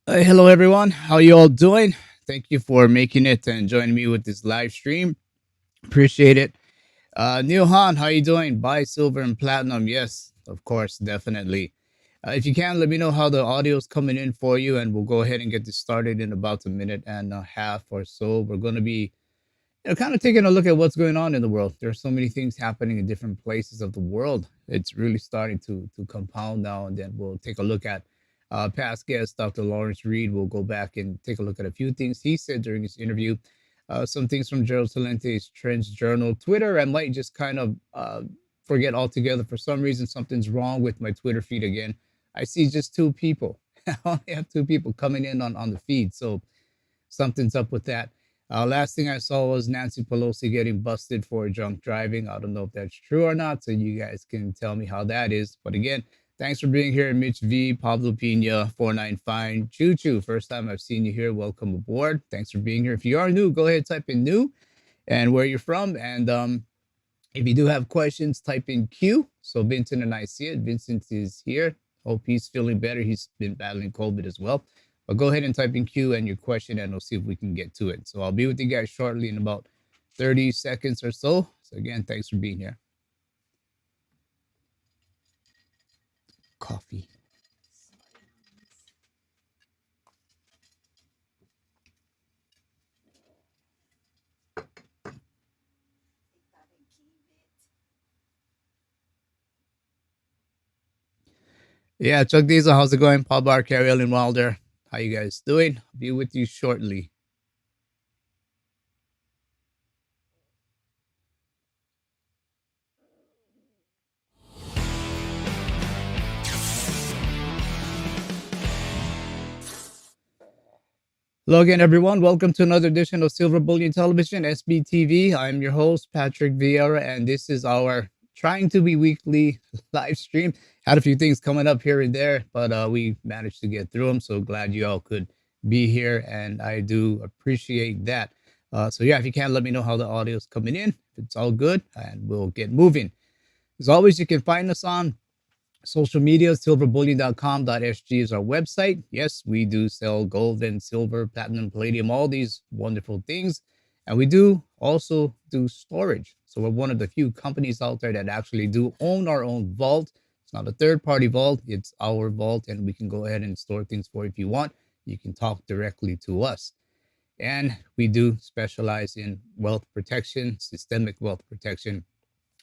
Hello, everyone. How you all doing? Thank you for making it and joining me with this live stream. Appreciate it. Neil Han, how you doing? Buy silver and platinum. Yes, of course, definitely. If you can, let me know how the audio is coming in for you, and we'll go ahead and get this started in about a minute and a half or so. We're going to be kind of taking a look at what's going on in the world. There are so many things happening in different places of the world. It's really starting to compound now. And then we'll take a look at past guest, Dr. Lawrence Reed. We'll go back and take a look at a few things he said during his interview. Some things from Gerald Salente's Trends Journal. Twitter, I might just kind of forget altogether. For some reason, something's wrong with my Twitter feed again. I see just two people. I only have two people coming in on the feed. So something's up with that. Last thing I saw was Nancy Pelosi getting busted for drunk driving. I don't know if that's true or not, so you guys can tell me how that is. But again, thanks for being here, Mitch V, Pablo Pina, 495, Choo Choo. First time I've seen you here. Welcome aboard. Thanks for being here. If you are new, go ahead, type in new and where you're from. And if you do have questions, type in Q. So Vincent and I see it. Vincent is here. Hope he's feeling better. He's been battling COVID as well. But go ahead and type in Q and your question, and we'll see if we can get to it. So I'll be with you guys shortly in about 30 seconds or so. So again, thanks for being here. Coffee. Yeah, Chuck Diesel, how's it going? Paul Bar, Carrie Ellen Wilder. How you guys doing? I'll be with you shortly. Hello again, everyone. Welcome to another edition of Silver Bullion Television, SBTV. I'm your host, Patrick Vieira, and this is our trying to be weekly live stream. Had a few things coming up here and there, but we managed to get through them. So glad you all could be here, and I do appreciate that. So yeah, if you can, let me know how the audio is coming in. If it's all good, and we'll get moving. As always, you can find us on social media. Silverbullion.com.sg is our website. Yes, we do sell gold and silver, platinum, palladium, all these wonderful things. And we do also do storage. So we're one of the few companies out there that actually do own our own vault. It's not a third party vault, it's our vault, and we can go ahead and store things for you if you want. You can talk directly to us. And we do specialize in wealth protection, systemic wealth protection.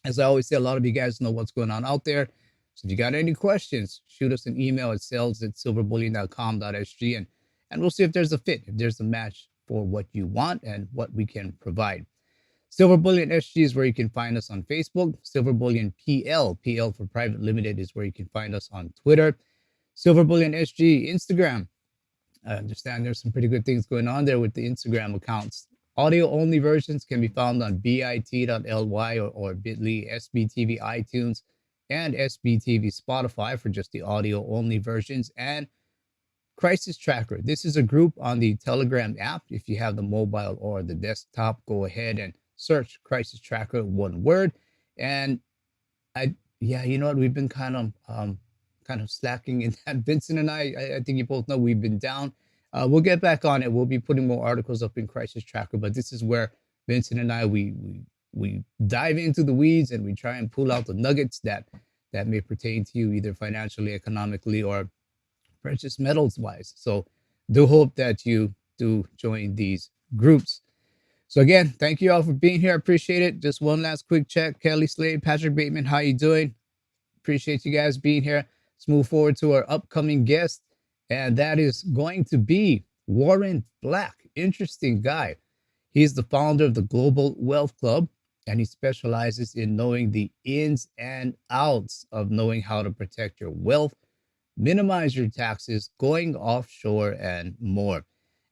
As I always say, a lot of you guys know what's going on out there. So if you got any questions, shoot us an email at sales@silverbullion.com.sg, and we'll see if there's a fit, if there's a match for what you want and what we can provide. Silver Bullion SG is where you can find us on Facebook. Silver Bullion PL, PL for Private Limited, is where you can find us on Twitter. Silver Bullion SG Instagram. I understand there's some pretty good things going on there with the Instagram accounts. Audio only versions can be found on bit.ly or bit.ly, SBTV iTunes, and SBTV Spotify for just the audio only versions. And Crisis Tracker. This is a group on the Telegram app. If you have the mobile or the desktop, go ahead and search Crisis Tracker, one word. And yeah, you know what? We've been kind of slacking in that. Vincent and I think you both know we've been down. We'll get back on it. We'll be putting more articles up in Crisis Tracker, but this is where Vincent and I we dive into the weeds and we try and pull out the nuggets that may pertain to you either financially, economically, or precious metals wise. So do hope that you do join these groups. So again, thank you all for being here. I appreciate it. Just one last quick check. Kelly Slade, Patrick Bateman, how you doing? Appreciate you guys being here. Let's move forward to our upcoming guest, and that is going to be Warren Black. Interesting guy. He's the founder of the Global Wealth Club, and he specializes in knowing the ins and outs of knowing how to protect your wealth, minimize your taxes, going offshore, and more.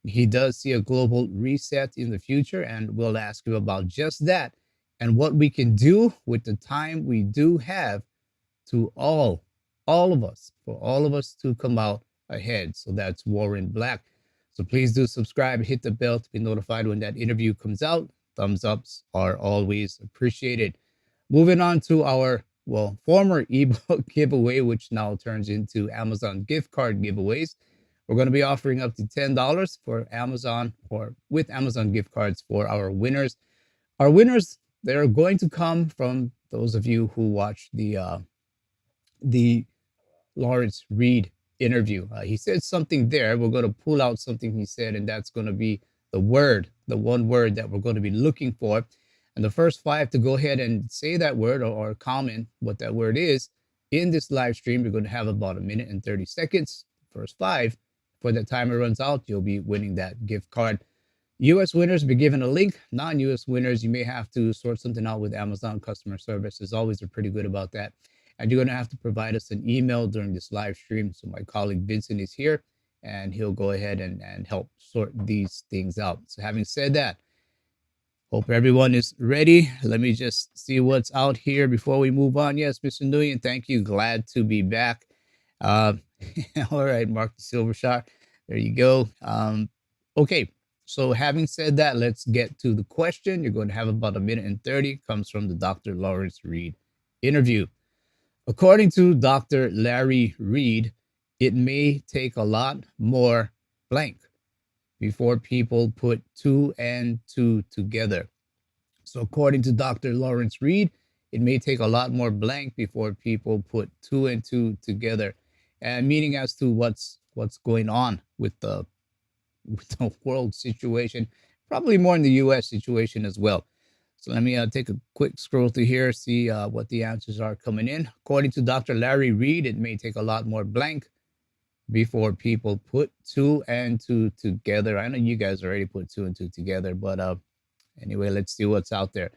He does see a global reset in the future, and we'll ask you about just that and what we can do with the time we do have to all of us, for all of us to come out ahead. So that's Warren Black. So please do subscribe, hit the bell to be notified when that interview comes out. Thumbs ups are always appreciated. Moving on to our, former ebook giveaway, which now turns into Amazon gift card giveaways. We're going to be offering up to $10 for Amazon or with Amazon gift cards for our winners. Our winners, they're going to come from those of you who watch the Lawrence Reed interview. He said something there. We're going to pull out something he said, and that's going to be the one word that we're going to be looking for. And the first five to go ahead and say that word or comment what that word is in this live stream, you're going to have about a minute and 30 seconds. First five, before the timer runs out, you'll be winning that gift card. US winners be given a link. Non-US winners, you may have to sort something out with Amazon customer service. As always, they're pretty good about that. And you're going to have to provide us an email during this live stream. So my colleague Vincent is here, and he'll go ahead and help sort these things out. So having said that, hope everyone is ready. Let me just see what's out here before we move on. Yes, Mr. Nguyen, thank you. Glad to be back. All right, Mark the Silver Shark. There you go. Okay. So having said that, let's get to the question. You're going to have about a minute and 30. Comes from the Dr. Lawrence Reed interview. According to Dr. Larry Reed, it may take a lot more blank before people put two and two together. So according to Dr. Lawrence Reed, it may take a lot more blank before people put two and two together. And meaning as to what's going on with the world situation, probably more in the US situation as well. So let me take a quick scroll through here, see what the answers are coming in. According to Dr. Larry Reed, it may take a lot more blank before people put two and two together. I know you guys already put two and two together, but anyway, let's see what's out there.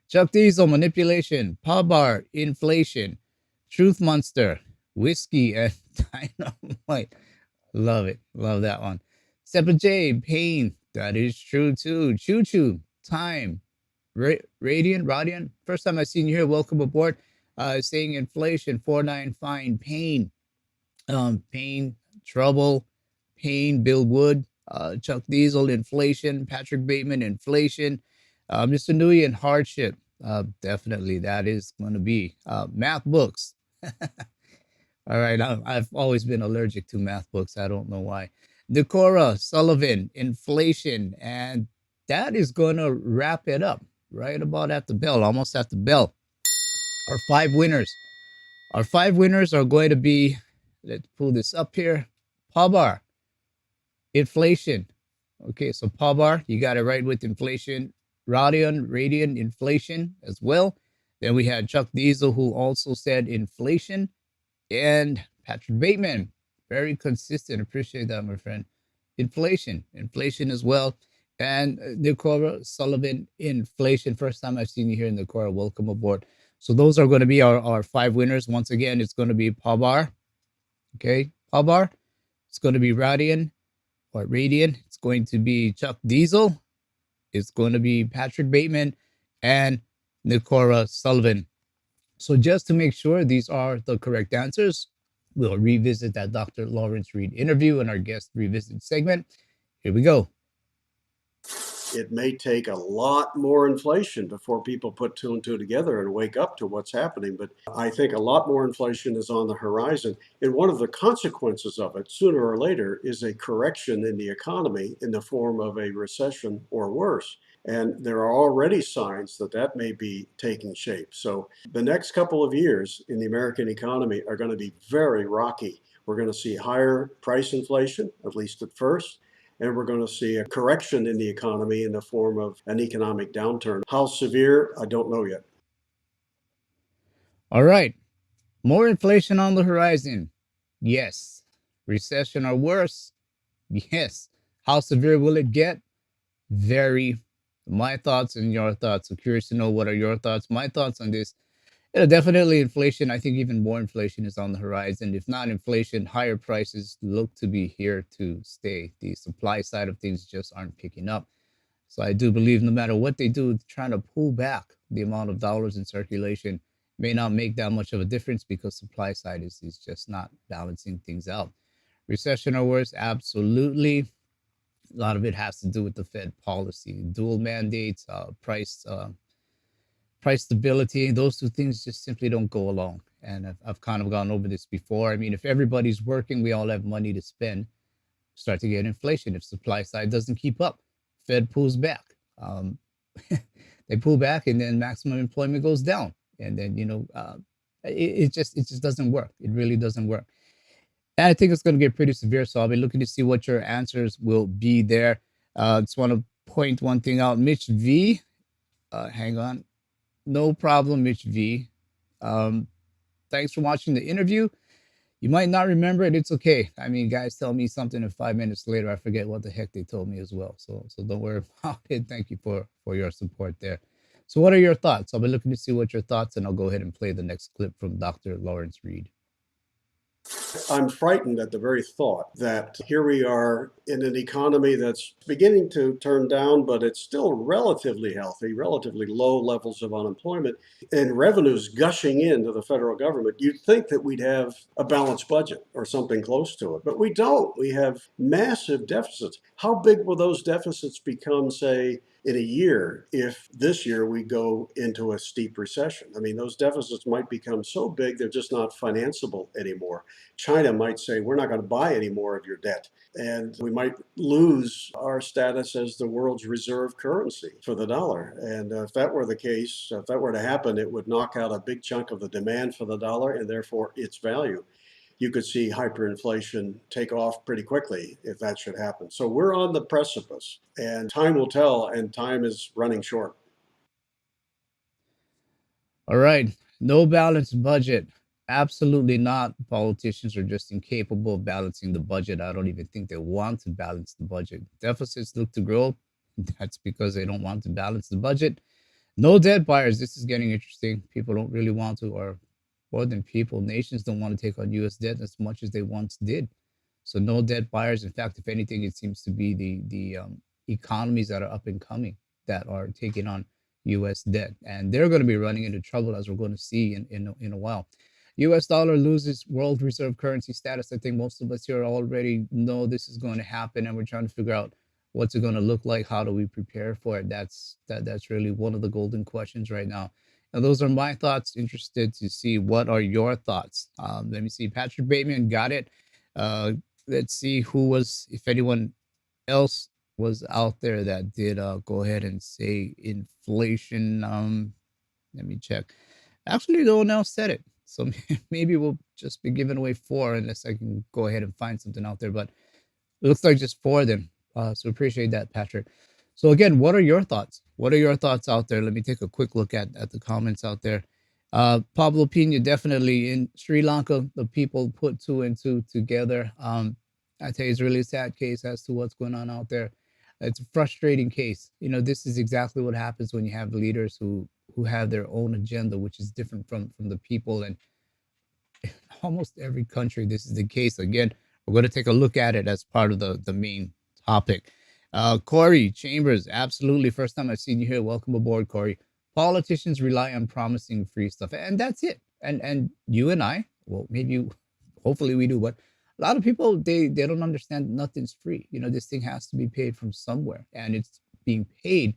Chuck Diesel, manipulation, Pabar, inflation, truth monster, whiskey, and dynamite. Love it. Love that one. Sepa J, pain. That is true too. Choo choo, time. Radiant. First time I've seen you here. Welcome aboard. Saying inflation, 49 fine, pain. Pain, trouble, pain, Bill Wood, Chuck Diesel, inflation, Patrick Bateman, inflation, Mr. Nguyen, hardship. Definitely, that is going to be math books. All right, I've always been allergic to math books. I don't know why. Decorah, Sullivan, inflation, and that is going to wrap it up right about at the bell, almost at the bell. Our five winners. Our five winners are going to be, let's pull this up here, Pabar, inflation. Okay, so Pabar, you got it right with inflation. Radiant, inflation as well. Then we had Chuck Diesel, who also said inflation. And Patrick Bateman, very consistent. Appreciate that, my friend. Inflation as well. And Decorah Sullivan, inflation. First time I've seen you here in Decorah. Welcome aboard. So those are going to be our five winners. Once again, it's going to be Pabar. Okay, Pabar. It's going to be Radiant. It's going to be Chuck Diesel. It's going to be Patrick Bateman and Decorah Sullivan. So just to make sure these are the correct answers, we'll revisit that Dr. Lawrence Reed interview in our guest revisit segment. Here we go. It may take a lot more inflation before people put two and two together and wake up to what's happening. But I think a lot more inflation is on the horizon. And one of the consequences of it, sooner or later, is a correction in the economy in the form of a recession or worse. And there are already signs that that may be taking shape. So the next couple of years in the American economy are going to be very rocky. We're going to see higher price inflation, at least at first. And we're going to see a correction in the economy in the form of an economic downturn. How severe, I don't know yet. All right. More inflation on the horizon. Yes. Recession or worse. Yes. How severe will it get? Very. My thoughts and your thoughts. So curious to know what are your thoughts, my thoughts on this. Yeah, definitely inflation. I think even more inflation is on the horizon. If not inflation, higher prices look to be here to stay. The supply side of things just aren't picking up. So I do believe no matter what they do, trying to pull back the amount of dollars in circulation may not make that much of a difference because supply side is just not balancing things out. Recession or worse, absolutely. A lot of it has to do with the Fed policy, dual mandates, price stability. Those two things just simply don't go along. And I've kind of gone over this before. I mean, if everybody's working, we all have money to spend. start to get inflation. If supply side doesn't keep up, Fed pulls back. Um, they pull back, and then maximum employment goes down, and then it just doesn't work. It really doesn't work. And I think it's going to get pretty severe. So I'll be looking to see what your answers will be there. Just want to point one thing out. Mitch V, hang on, no problem, Mitch V. Um, Thanks for watching the interview. You might not remember it. It's okay. I mean, guys tell me something, and 5 minutes later, I forget what the heck they told me as well. So don't worry about it. Thank you for your support there. So, what are your thoughts? I'll be looking to see what your thoughts, and I'll go ahead and play the next clip from Dr. Lawrence Reed. I'm frightened at the very thought that here we are in an economy that's beginning to turn down, but it's still relatively healthy, relatively low levels of unemployment, and revenues gushing into the federal government. You'd think that we'd have a balanced budget or something close to it, but we don't. We have massive deficits. How big will those deficits become, say, in a year if this year we go into a steep recession? I mean, those deficits might become so big they're just not financeable anymore. China might say, we're not going to buy any more of your debt. And we might lose our status as the world's reserve currency for the dollar. And if that were the case, if that were to happen, it would knock out a big chunk of the demand for the dollar and therefore its value. You could see hyperinflation take off pretty quickly if that should happen. So we're on the precipice, and time will tell, and time is running short. All right. No balanced budget. Absolutely not. Politicians are just incapable of balancing the budget. I don't even think they want to balance the budget. Deficits look to grow. That's because they don't want to balance the budget. No debt buyers. This is getting interesting. People don't really want to, or more than people, nations don't want to take on US debt as much as they once did. So no debt buyers. In fact, if anything, it seems to be the economies that are up and coming that are taking on U.S. debt, and they're going to be running into trouble, as we're going to see in a while. U.S. dollar loses world reserve currency status. I think most of us here already know this is going to happen, and we're trying to figure out what's it going to look like. How do we prepare for it? That's really one of the golden questions right now. And those are my thoughts. Interested to see what are your thoughts. Let me see. Patrick Bateman got it. Uh, let's see who was, if anyone else was out there that did go ahead and say inflation. Let me check. Actually, no one else said it. So maybe we'll just be giving away four unless I can go ahead and find something out there. But it looks like just four of them. So appreciate that, Patrick. So again, what are your thoughts? What are your thoughts out there? Let me take a quick look at the comments out there. Pablo Pina, definitely in Sri Lanka, the people put two and two together. I tell you, it's really a sad case as to what's going on out there. It's a frustrating case. You know, this is exactly what happens when you have leaders who have their own agenda, which is different from the people. And almost every country, this is the case. Again, we're going to take a look at it as part of the main topic. Corey Chambers, absolutely. First time I've seen you here. Welcome aboard, Corey. Politicians rely on promising free stuff, and that's it. And you and I, well, maybe, hopefully we do, but a lot of people they don't understand nothing's free. You know, this thing has to be paid from somewhere, and it's being paid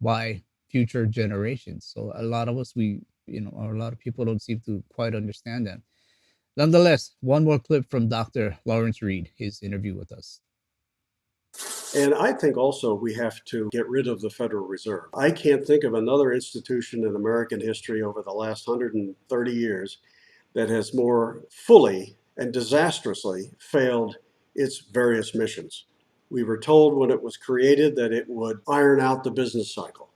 by future generations. So a lot of us, or a lot of people don't seem to quite understand that. Nonetheless, one more clip from Dr. Lawrence Reed, his interview with us. And I think also we have to get rid of the Federal Reserve. I can't think of another institution in American history over the last 130 years that has more fully and disastrously failed its various missions. We were told when it was created that it would iron out the business cycle.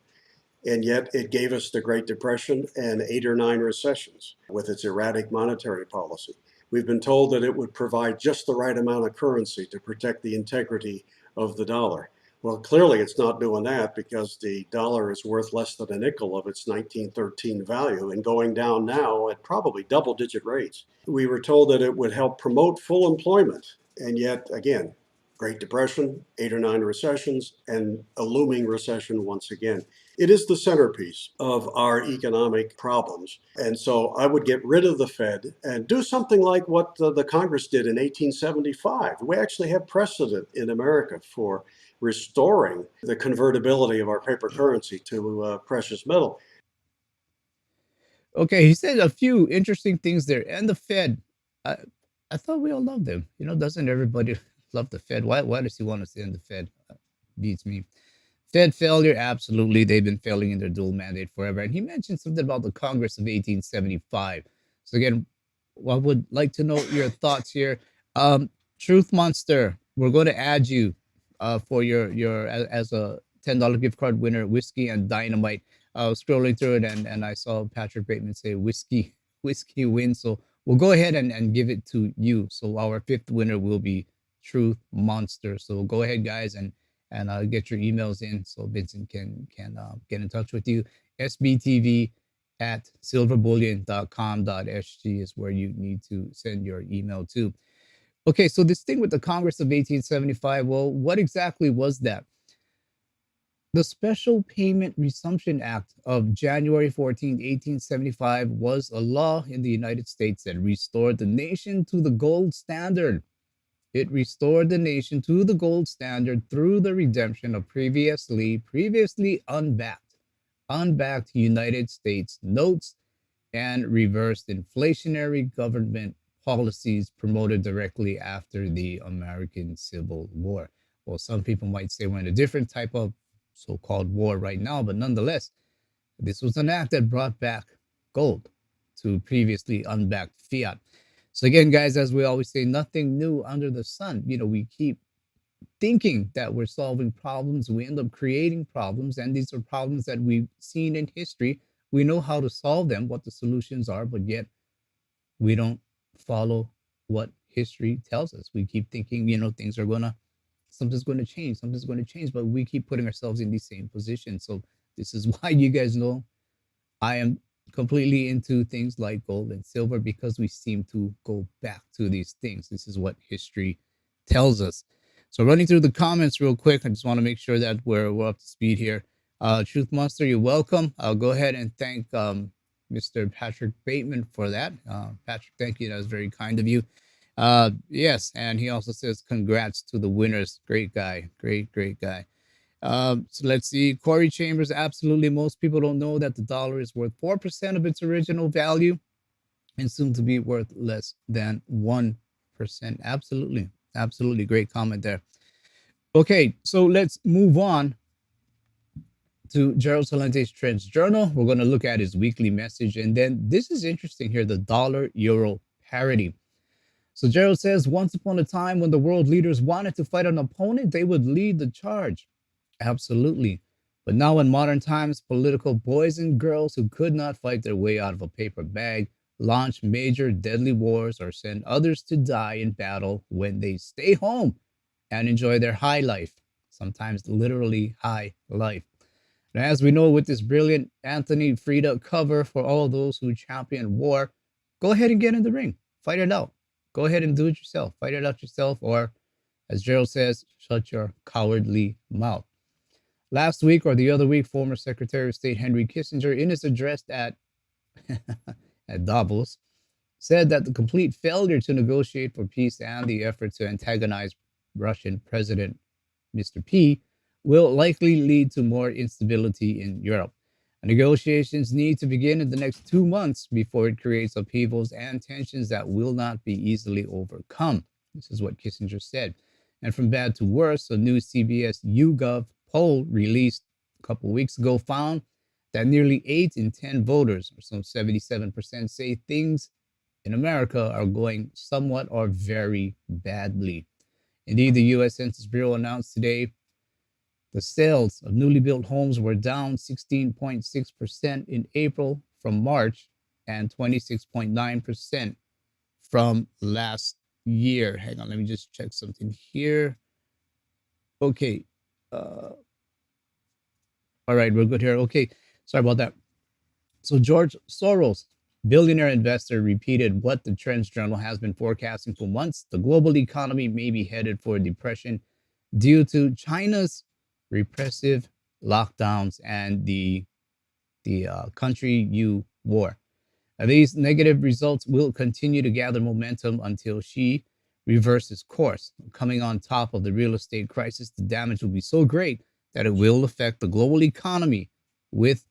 And yet it gave us the Great Depression and 8 or 9 recessions with its erratic monetary policy. We've been told that it would provide just the right amount of currency to protect the integrity of the dollar. Well, clearly it's not doing that because the dollar is worth less than a nickel of its 1913 value and going down now at probably double-digit rates. We were told that it would help promote full employment, and yet, again, Great Depression, 8 or 9 recessions, and a looming recession once again. It is the centerpiece of our economic problems. And so I would get rid of the Fed and do something like what the Congress did in 1875. We actually have precedent in America for restoring the convertibility of our paper currency to precious metal. Okay, he said a few interesting things there. And the Fed, I, I thought we all loved them. You know, doesn't everybody love the Fed. Why does he want to stay in the Fed? Beats me. Fed failure, absolutely. They've been failing in their dual mandate forever. And he mentioned something about the Congress of 1875. So again, I would like to know your thoughts here. Um, Truth Monster, we're going to add you for your as a $10 gift card winner, whiskey and dynamite. I was scrolling through it and I saw Patrick Bateman say whiskey win. So we'll go ahead and give it to you. So our fifth winner will be Truth Monster. So go ahead, guys, and get your emails in so Vincent can get in touch with you. SBTV at silverbullion.com.sg is where you need to send your email to. Okay, so this thing with the Congress of 1875, well, what exactly was that? The Special Payment Resumption Act of January 14, 1875 was a law in the United States that restored the nation to the gold standard. It restored the nation to the gold standard through the redemption of previously unbacked United States notes and reversed inflationary government policies promoted directly after the American Civil War. Well, some people might say we're in a different type of so-called war right now, but nonetheless, this was an act that brought back gold to previously unbacked fiat. So again, guys, as we always say, nothing new under the sun. We keep thinking that we're solving problems. We end up creating problems, and these are problems that we've seen in history. We know how to solve them, what the solutions are, but yet we don't follow what history tells us. We keep thinking, something's going to change, but we keep putting ourselves in the same position. So this is why you guys know I am completely into things like gold and silver because we seem to go back to these things. This is what history tells us. So running through the comments real quick, I just want to make sure that we're up to speed here. Truth Monster, you're welcome. I'll go ahead and thank Mr. Patrick Bateman for that. Patrick, thank you. That was very kind of you. Yes, and he also says congrats to the winners. Great guy. Great guy. So let's see. Corey Chambers, absolutely. Most people don't know that the dollar is worth 4% of its original value and soon to be worth less than 1%. Absolutely. Absolutely. Great comment there. Okay, so let's move on to Gerald Salente's Trends Journal. We're going to look at his weekly message. And then this is interesting here, the dollar euro parity. So Gerald says, once upon a time when the world leaders wanted to fight an opponent, they would lead the charge. Absolutely. But now in modern times, political boys and girls who could not fight their way out of a paper bag launch major deadly wars or send others to die in battle when they stay home and enjoy their high life, sometimes literally high life. And as we know, with this brilliant Anthony Frida cover for all those who champion war, go ahead and get in the ring, fight it out. Go ahead and do it yourself, fight it out yourself, or as Gerald says, shut your cowardly mouth. Last week or the other week, former Secretary of State Henry Kissinger, in his address at Davos, said that the complete failure to negotiate for peace and the effort to antagonize Russian President Mr. P will likely lead to more instability in Europe. Negotiations need to begin in the next 2 months before it creates upheavals and tensions that will not be easily overcome. This is what Kissinger said. And from bad to worse, a new CBS YouGov poll released a couple of weeks ago found that nearly 8 in 10 voters, or some 77%, say things in America are going somewhat or very badly. Indeed, the U.S. Census Bureau announced today the sales of newly built homes were down 16.6% in April from March and 26.9% from last year. Hang on, let me just check something here. Okay. All right, we're good here. Okay, sorry about that. So George Soros, billionaire investor, repeated what the Trends Journal has been forecasting for months. The global economy may be headed for a depression due to China's repressive lockdowns and the country U war. These negative results will continue to gather momentum until Xi reverses course. Coming on top of the real estate crisis, the damage will be so great that it will affect the global economy. With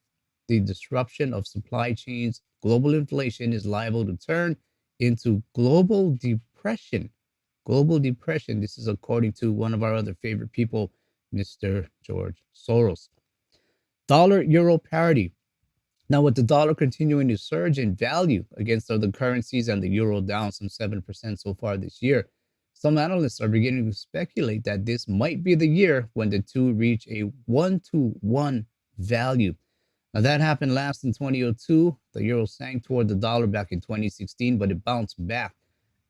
the disruption of supply chains, global inflation is liable to turn into global depression. global depression. This is according to one of our other favorite people, Mr. George Soros. Dollar euro parity. Now, with the dollar continuing to surge in value against other currencies and the euro down some 7% so far this year, some analysts are beginning to speculate that this might be the year when the two reach a 1-to-1 value. Now, that happened last in 2002. The euro sank toward the dollar back in 2016, but it bounced back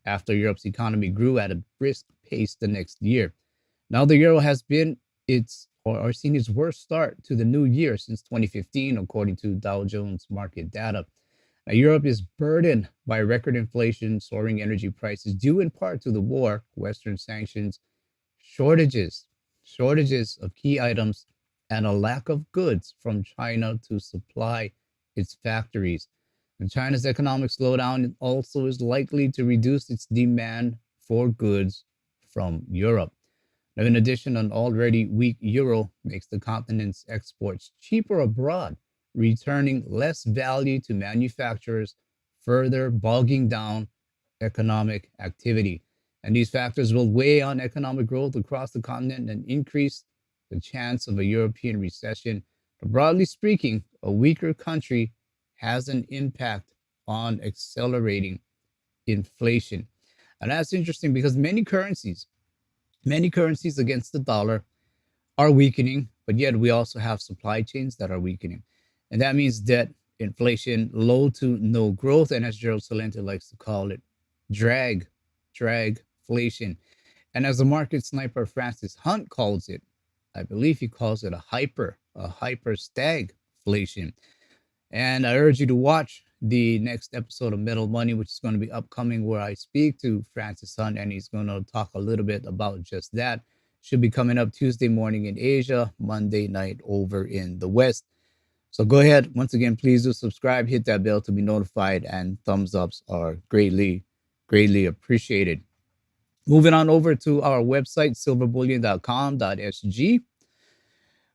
after Europe's economy grew at a brisk pace the next year. Now the euro has been its or seen its worst start to the new year since 2015, according to Dow Jones market data. Now, Europe is burdened by record inflation, soaring energy prices due in part to the war, Western sanctions, shortages, shortages of key items, and a lack of goods from China to supply its factories. And China's economic slowdown also is likely to reduce its demand for goods from Europe. Now, in addition, an already weak euro makes the continent's exports cheaper abroad, returning less value to manufacturers, further bogging down economic activity. And these factors will weigh on economic growth across the continent and increase the chance of a European recession. But broadly speaking, a weaker country has an impact on accelerating inflation. And that's interesting because many currencies against the dollar are weakening, but yet we also have supply chains that are weakening. And that means debt, inflation, low to no growth, and as Gerald Celente likes to call it, drag, dragflation. And as the market sniper Francis Hunt calls it, I believe he calls it a hyper stagflation. And I urge you to watch the next episode of Metal Money, which is going to be upcoming, where I speak to Francis Hunt, and he's going to talk a little bit about just that. Should be coming up Tuesday morning in Asia, Monday night over in the West. So go ahead. Once again, please do subscribe, hit that bell to be notified, and thumbs ups are greatly, greatly appreciated. Moving on over to our website, silverbullion.com.sg.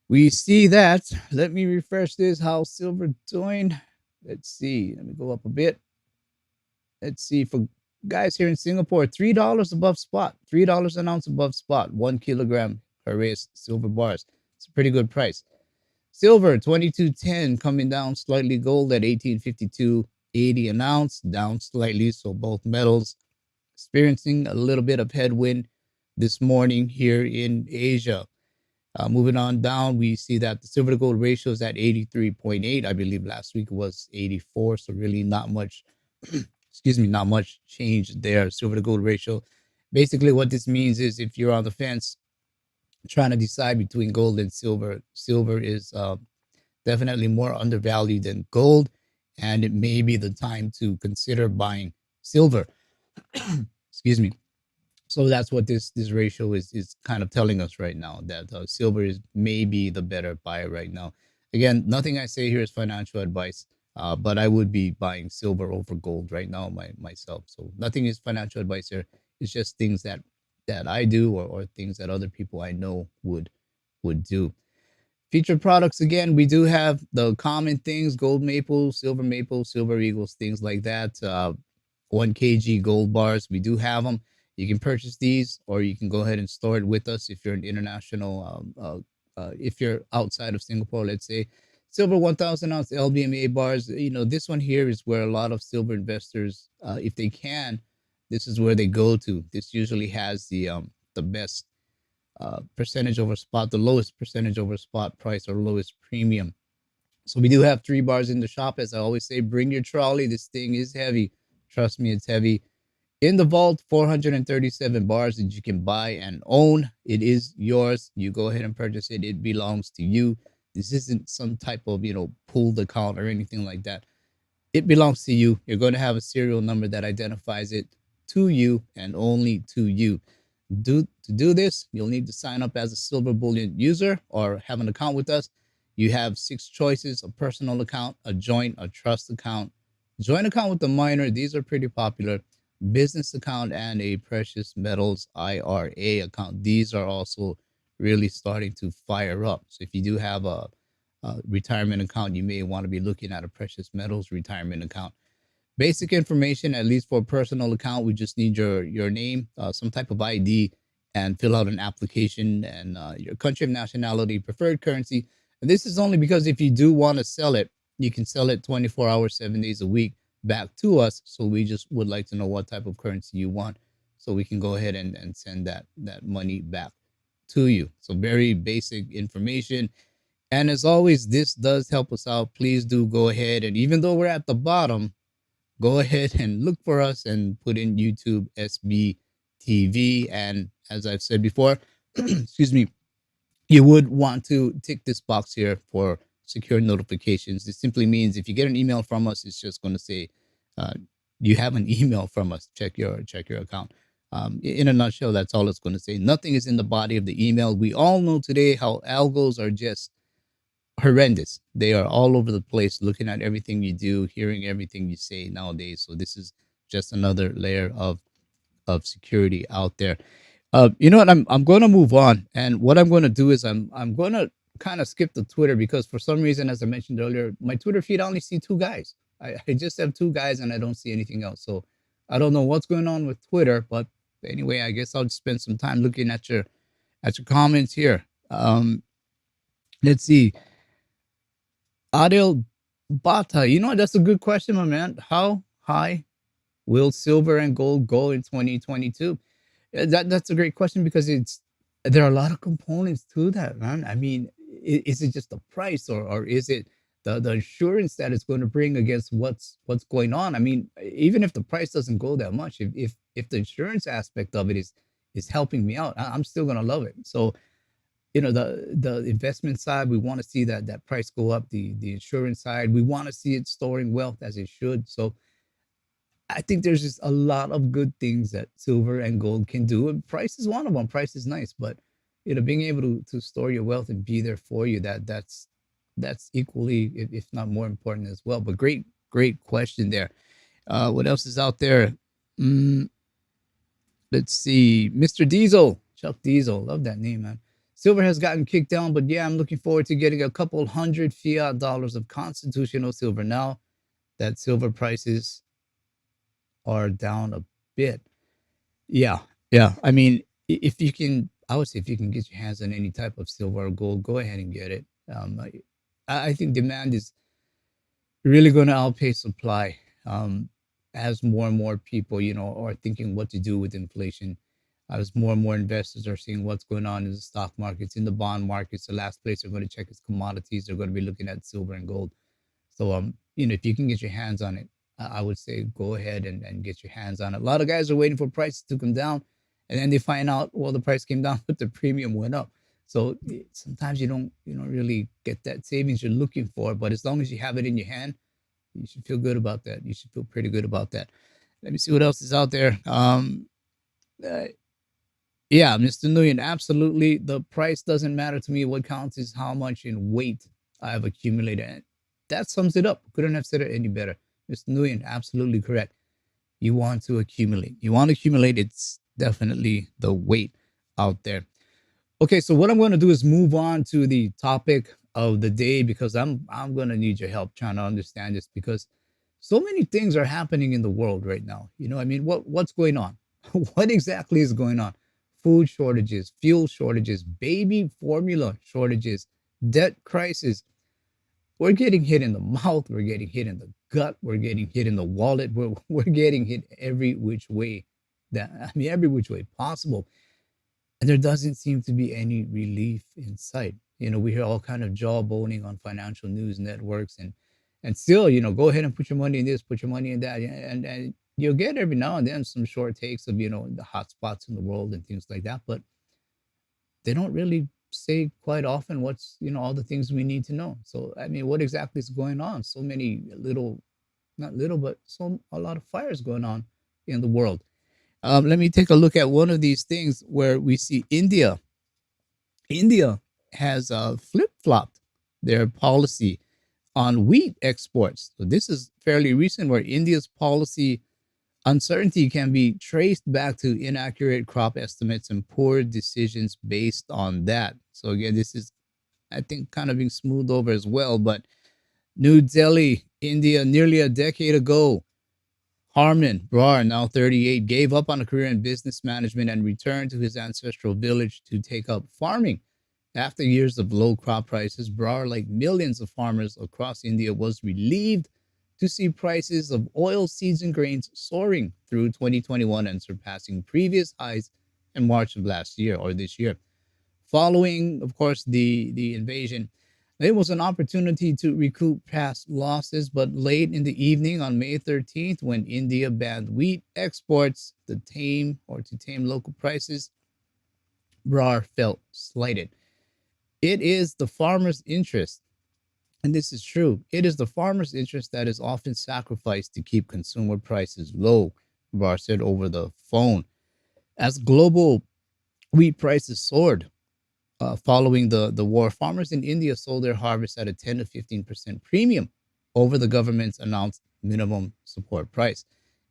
We see that. Let me refresh this. How's silver doing? Let's see. Let me go up a bit. Let's see. For guys here in Singapore, $3 above spot. $3 an ounce above spot. 1 kilogram Heraeus silver bars. It's a pretty good price. Silver 22.10 coming down slightly. Gold at 18.52.80 an ounce, down slightly. So both metals experiencing a little bit of headwind this morning here in Asia. Moving on down, we see that the silver to gold ratio is at 83.8. I believe last week was 84, so really not much, excuse me, not much change there. Silver to gold ratio. Basically, what this means is if you're on the fence trying to decide between gold and silver, silver is definitely more undervalued than gold, and it may be the time to consider buying silver. Excuse me. So that's what this ratio is kind of telling us right now, that silver is maybe the better buy right now. Again, nothing I say here is financial advice, but I would be buying silver over gold right now myself. So nothing is financial advice here. It's just things that I do, or things that other people I know would do. Featured products, again, we do have the common things: gold maple, silver eagles, things like that. 1 kg gold bars, we do have them. You can purchase these, or you can go ahead and store it with us if you're an international, if you're outside of Singapore, let's say. Silver 1000 ounce LBMA bars. This one here is where a lot of silver investors, if they can, this is where they go to. This usually has the best percentage over spot, the lowest percentage over spot price, or lowest premium. So we do have 3 bars in the shop. As I always say, bring your trolley. This thing is heavy. Trust me, it's heavy. In the vault, 437 bars that you can buy and own. It is yours. You go ahead and purchase it. It belongs to you. This isn't some type of, pooled account or anything like that. It belongs to you. You're going to have a serial number that identifies it to you and only to you. To do this, you'll need to sign up as a Silver Bullion user or have an account with us. You have 6 choices: a personal account, a joint, a trust account, joint account with a minor. These are pretty popular. Business account, and a precious metals IRA account. These are also really starting to fire up. So if you do have a retirement account, you may want to be looking at a precious metals retirement account. Basic information, at least for a personal account, we just need your name, some type of ID, and fill out an application and your country of nationality, preferred currency. And this is only because if you do want to sell it, you can sell it 24 hours, 7 days a week back to us. So we just would like to know what type of currency you want, so we can go ahead and send that money back to you. So very basic information. And as always, this does help us out. Please do go ahead, and even though we're at the bottom, go ahead and look for us and put in YouTube SBTV. And as I've said before, excuse me, you would want to tick this box here for secure notifications. This simply means if you get an email from us, it's just going to say uh, you have an email from us. Check your account. In a nutshell, that's all it's going to say. Nothing is in the body of the email. We all know today how algos are just horrendous. They are all over the place, looking at everything you do, hearing everything you say nowadays. So this is just another layer of security out there. You know what? I'm going to move on, and what I'm going to do is I'm going to kind of skip the Twitter, because for some reason, as I mentioned earlier, my Twitter feed I only see two guys. I just have two guys, and I don't see anything else. So I don't know what's going on with Twitter, but anyway, I guess I'll spend some time looking at your comments here. Let's see. Adil Bata, you know, that's a good question, my man. How high will silver and gold go in 2022? That's a great question, because it's there are a lot of components to that, man. I mean, is it just the price, or is it the assurance that it's going to bring against what's going on? I mean, even if the price doesn't go that much, if the insurance aspect of it is helping me out, I'm still gonna love it. So the investment side, we want to see that price go up. The insurance side, we want to see it storing wealth as it should. So I think there's just a lot of good things that silver and gold can do, and price is one of them. Price is nice, but being able to store your wealth and be there for you, that's equally, if not more important as well. But great question there. What else is out there? mm, Let's see. Mr. Diesel, Chuck Diesel, love that name, man. Silver has gotten kicked down, but yeah, I'm looking forward to getting a couple hundred fiat dollars of constitutional silver now that silver prices are down a bit. Yeah, yeah. I mean, if you can, I would say if you can get your hands on any type of silver or gold, go ahead and get it. I think demand is really going to outpace supply, as more and more people, are thinking what to do with inflation. As more and more investors are seeing what's going on in the stock markets, in the bond markets, the last place they're going to check is commodities. They're going to be looking at silver and gold. So, if you can get your hands on it, I would say go ahead and get your hands on it. A lot of guys are waiting for prices to come down, and then they find out, well, the price came down, but the premium went up. So sometimes you don't really get that savings you're looking for. But as long as you have it in your hand, you should feel good about that. You should feel pretty good about that. Let me see what else is out there. Uh, yeah, Mr. Nguyen, absolutely. The price doesn't matter to me. What counts is how much in weight I have accumulated. And that sums it up. Couldn't have said it any better. Mr. Nguyen, absolutely correct. You want to accumulate. You want to accumulate. It's definitely the weight out there. Okay, so what I'm going to do is move on to the topic of the day, because I'm going to need your help trying to understand this, because so many things are happening in the world right now. I mean, what's going on? What exactly is going on? Food shortages, fuel shortages, baby formula shortages, debt crisis. We're getting hit in the mouth, we're getting hit in the gut, we're getting hit in the wallet, we're getting hit every which way, every which way possible. And there doesn't seem to be any relief in sight. We hear all kind of jawboning on financial news networks, and still, go ahead and put your money in this, put your money in that, and you'll get every now and then some short takes of the hotspots in the world and things like that, but they don't really say quite often what's all the things we need to know. So I mean, what exactly is going on? So many little, not little, but a lot of fires going on in the world. Let me take a look at one of these things where we see India has flip-flopped their policy on wheat exports. So this is fairly recent, where India's policy uncertainty can be traced back to inaccurate crop estimates and poor decisions based on that. So again, this is, I think, kind of being smoothed over as well. But New Delhi, India, nearly a decade ago, Harmon Brar, now 38, gave up on a career in business management and returned to his ancestral village to take up farming. After years of low crop prices, Brar, like millions of farmers across India, was relieved to see prices of oil seeds and grains soaring through 2021 and surpassing previous highs in March of last year or this year. Following, of course, the invasion, it was an opportunity to recoup past losses, but late in the evening on May 13th, when India banned wheat exports to tame local prices, Brar felt slighted. It is the farmer's interest, and this is true, it is the farmer's interest that is often sacrificed to keep consumer prices low, Brar said over the phone. As global wheat prices soared, following the war, farmers in India sold their harvest at a 10 to 15% premium over the government's announced minimum support price.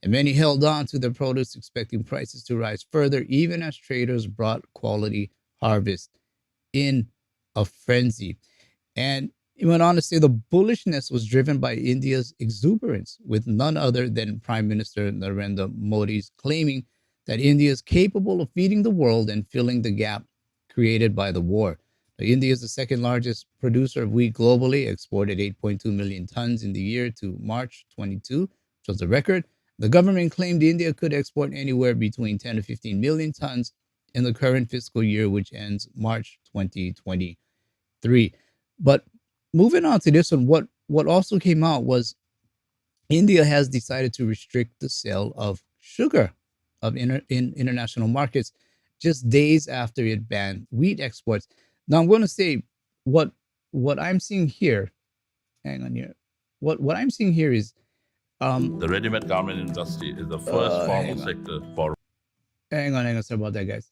And many held on to their produce, expecting prices to rise further, even as traders brought quality harvest in a frenzy. And he went on to say the bullishness was driven by India's exuberance, with none other than Prime Minister Narendra Modi's claiming that India is capable of feeding the world and filling the gap created by the war. Now, India is the second largest producer of wheat globally, exported 8.2 million tons in the year to March 22, which was a record. The government claimed India could export anywhere between 10 to 15 million tons in the current fiscal year, which ends March 2023. But moving on to this one, what also came out was India has decided to restrict the sale of sugar in international markets just days after it banned wheat exports. Now I'm going to say what what I'm seeing here. Hang on here. What I'm seeing here is The ready-made garment industry is the first formal hang on, sector for hang on. Sorry about that, guys.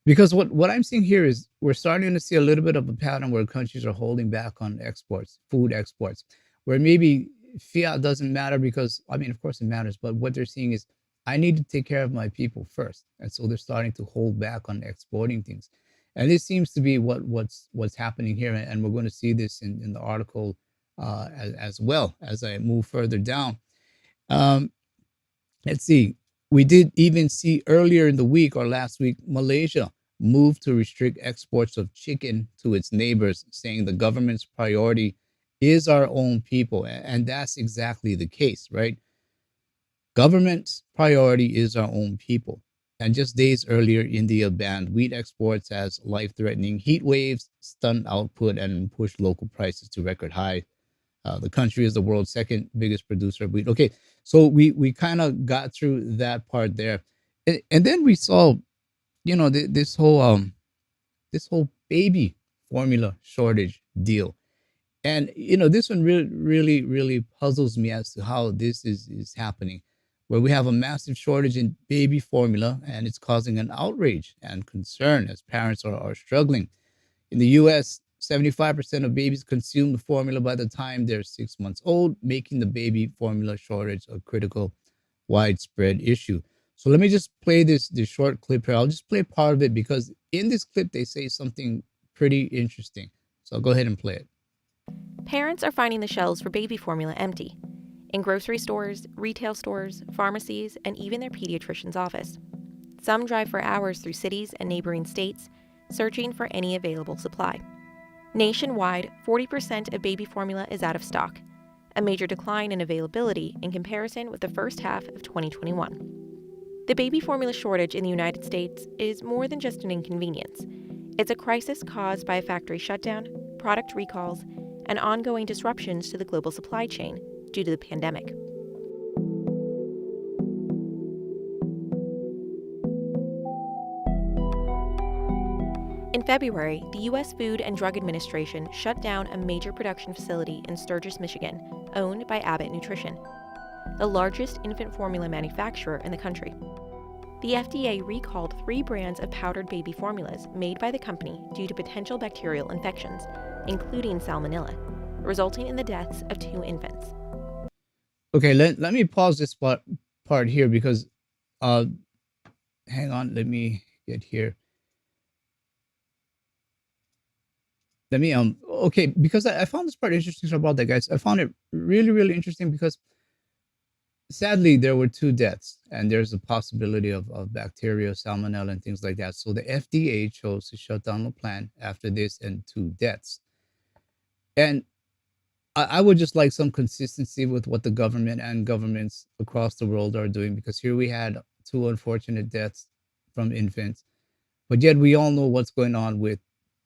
Because what I'm seeing here is we're starting to see a little bit of a pattern where countries are holding back on exports, food exports, where maybe fiat doesn't matter because I mean, of course it matters, but what they're seeing is I need to take care of my people first, and so they're starting to hold back on exporting things, and this seems to be what's happening here, and we're going to see this in the article as well as I move further down. Um, Let's see. We did even see earlier in the week or last week, Malaysia moved to restrict exports of chicken to its neighbors, saying the government's priority is our own people. And that's exactly the case, right? Government's priority is our own people. And just days earlier, India banned wheat exports as life threatening heat waves stunned output and pushed local prices to record high. The country is the world's second biggest producer of wheat. Okay, so we kind of got through that part there, and then we saw, this whole baby formula shortage deal, and this one really puzzles me as to how this is happening, where we have a massive shortage in baby formula, and it's causing an outrage and concern as parents are struggling. In the US, 75% of babies consume the formula by the time they're 6 months old, making the baby formula shortage a critical, widespread issue. So let me just play this short clip here. I'll just play part of it because in this clip they say something pretty interesting. So I'll go ahead and play it. Parents are finding the shelves for baby formula empty in grocery stores, retail stores, pharmacies, and even their pediatrician's office. Some drive for hours through cities and neighboring states, searching for any available supply. Nationwide, 40% of baby formula is out of stock, a major decline in availability in comparison with the first half of 2021. The baby formula shortage in the United States is more than just an inconvenience. It's a crisis caused by a factory shutdown, product recalls, and ongoing disruptions to the global supply chain due to the pandemic. In February, the U.S. Food and Drug Administration shut down a major production facility in Sturgis, Michigan, owned by Abbott Nutrition, the largest infant formula manufacturer in the country. The FDA recalled 3 brands of powdered baby formulas made by the company due to potential bacterial infections, including salmonella, resulting in the deaths of 2 infants. Okay, let me pause this part here because uh hang on, let me get here. Let me okay, because I found this part interesting about that, guys. I found it really interesting because sadly, there were two deaths, and there's a possibility of bacteria, salmonella, and things like that. So the FDA chose to shut down the plant after this and two deaths. And I would just like some consistency with what the government and governments across the world are doing, because here we had two unfortunate deaths from infants, but yet we all know what's going on with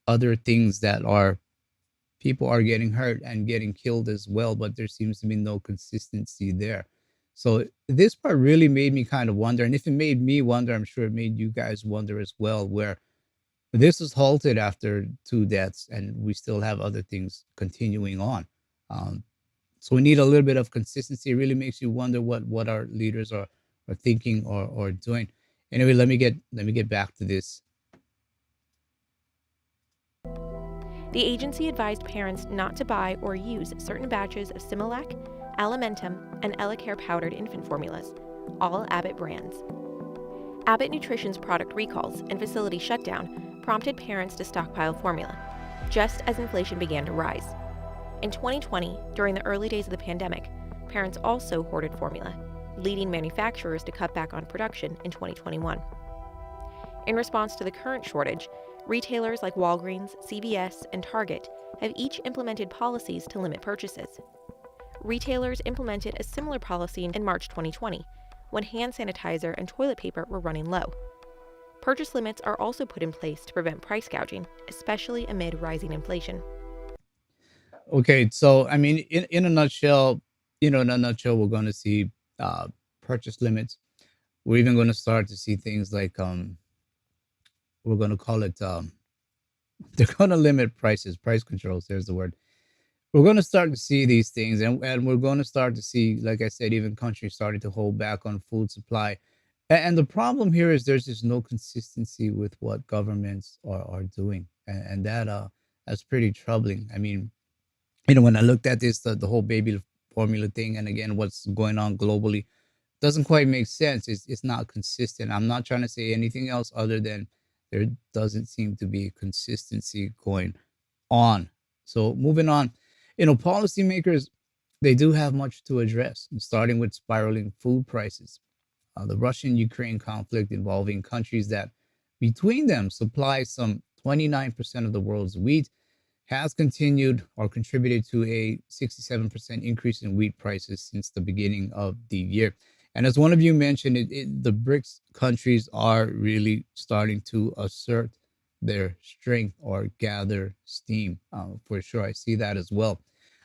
other things that are people are getting hurt and getting killed as well, but there seems to be no consistency there. So this part really made me kind of wonder, and if it made me wonder, I'm sure it made you guys wonder as well, where this was halted after two deaths and we still have other things continuing on. Um, so we need a little bit of consistency. It really makes you wonder what our leaders are thinking or doing. Anyway, let me get back to this. The agency advised parents not to buy or use certain batches of Similac, Alimentum, and Elecare powdered infant formulas, all Abbott brands. Abbott Nutrition's product recalls and facility shutdown prompted parents to stockpile formula, just as inflation began to rise. In 2020, during the early days of the pandemic, parents also hoarded formula, leading manufacturers to cut back on production in 2021. In response to the current shortage, retailers like Walgreens, CVS, and Target have each implemented policies to limit purchases. Retailers implemented a similar policy in March 2020, when hand sanitizer and toilet paper were running low. Purchase limits are also put in place to prevent price gouging, especially amid rising inflation. Okay, so I mean, in a nutshell, in a nutshell, we're going to see uh, purchase limits. We're even going to start to see things like we're going to call it they're going to limit prices, price controls. There's the word. We're going to start to see these things, and we're going to start to see, like I said, even countries starting to hold back on food supply. And the problem here is there's just no consistency with what governments are doing, and that's pretty troubling. I mean, when I looked at this, the whole baby formula thing, and again, what's going on globally doesn't quite make sense. It's not consistent. I'm not trying to say anything else other than there doesn't seem to be consistency going on. So moving on, policymakers, they do have much to address, starting with spiraling food prices. The Russian-Ukraine conflict involving countries that between them supply some 29% of the world's wheat has continued or contributed to a 67% increase in wheat prices since the beginning of the year. And as one of you mentioned, the BRICS countries are really starting to assert their strength or gather steam. For sure, I see that as well.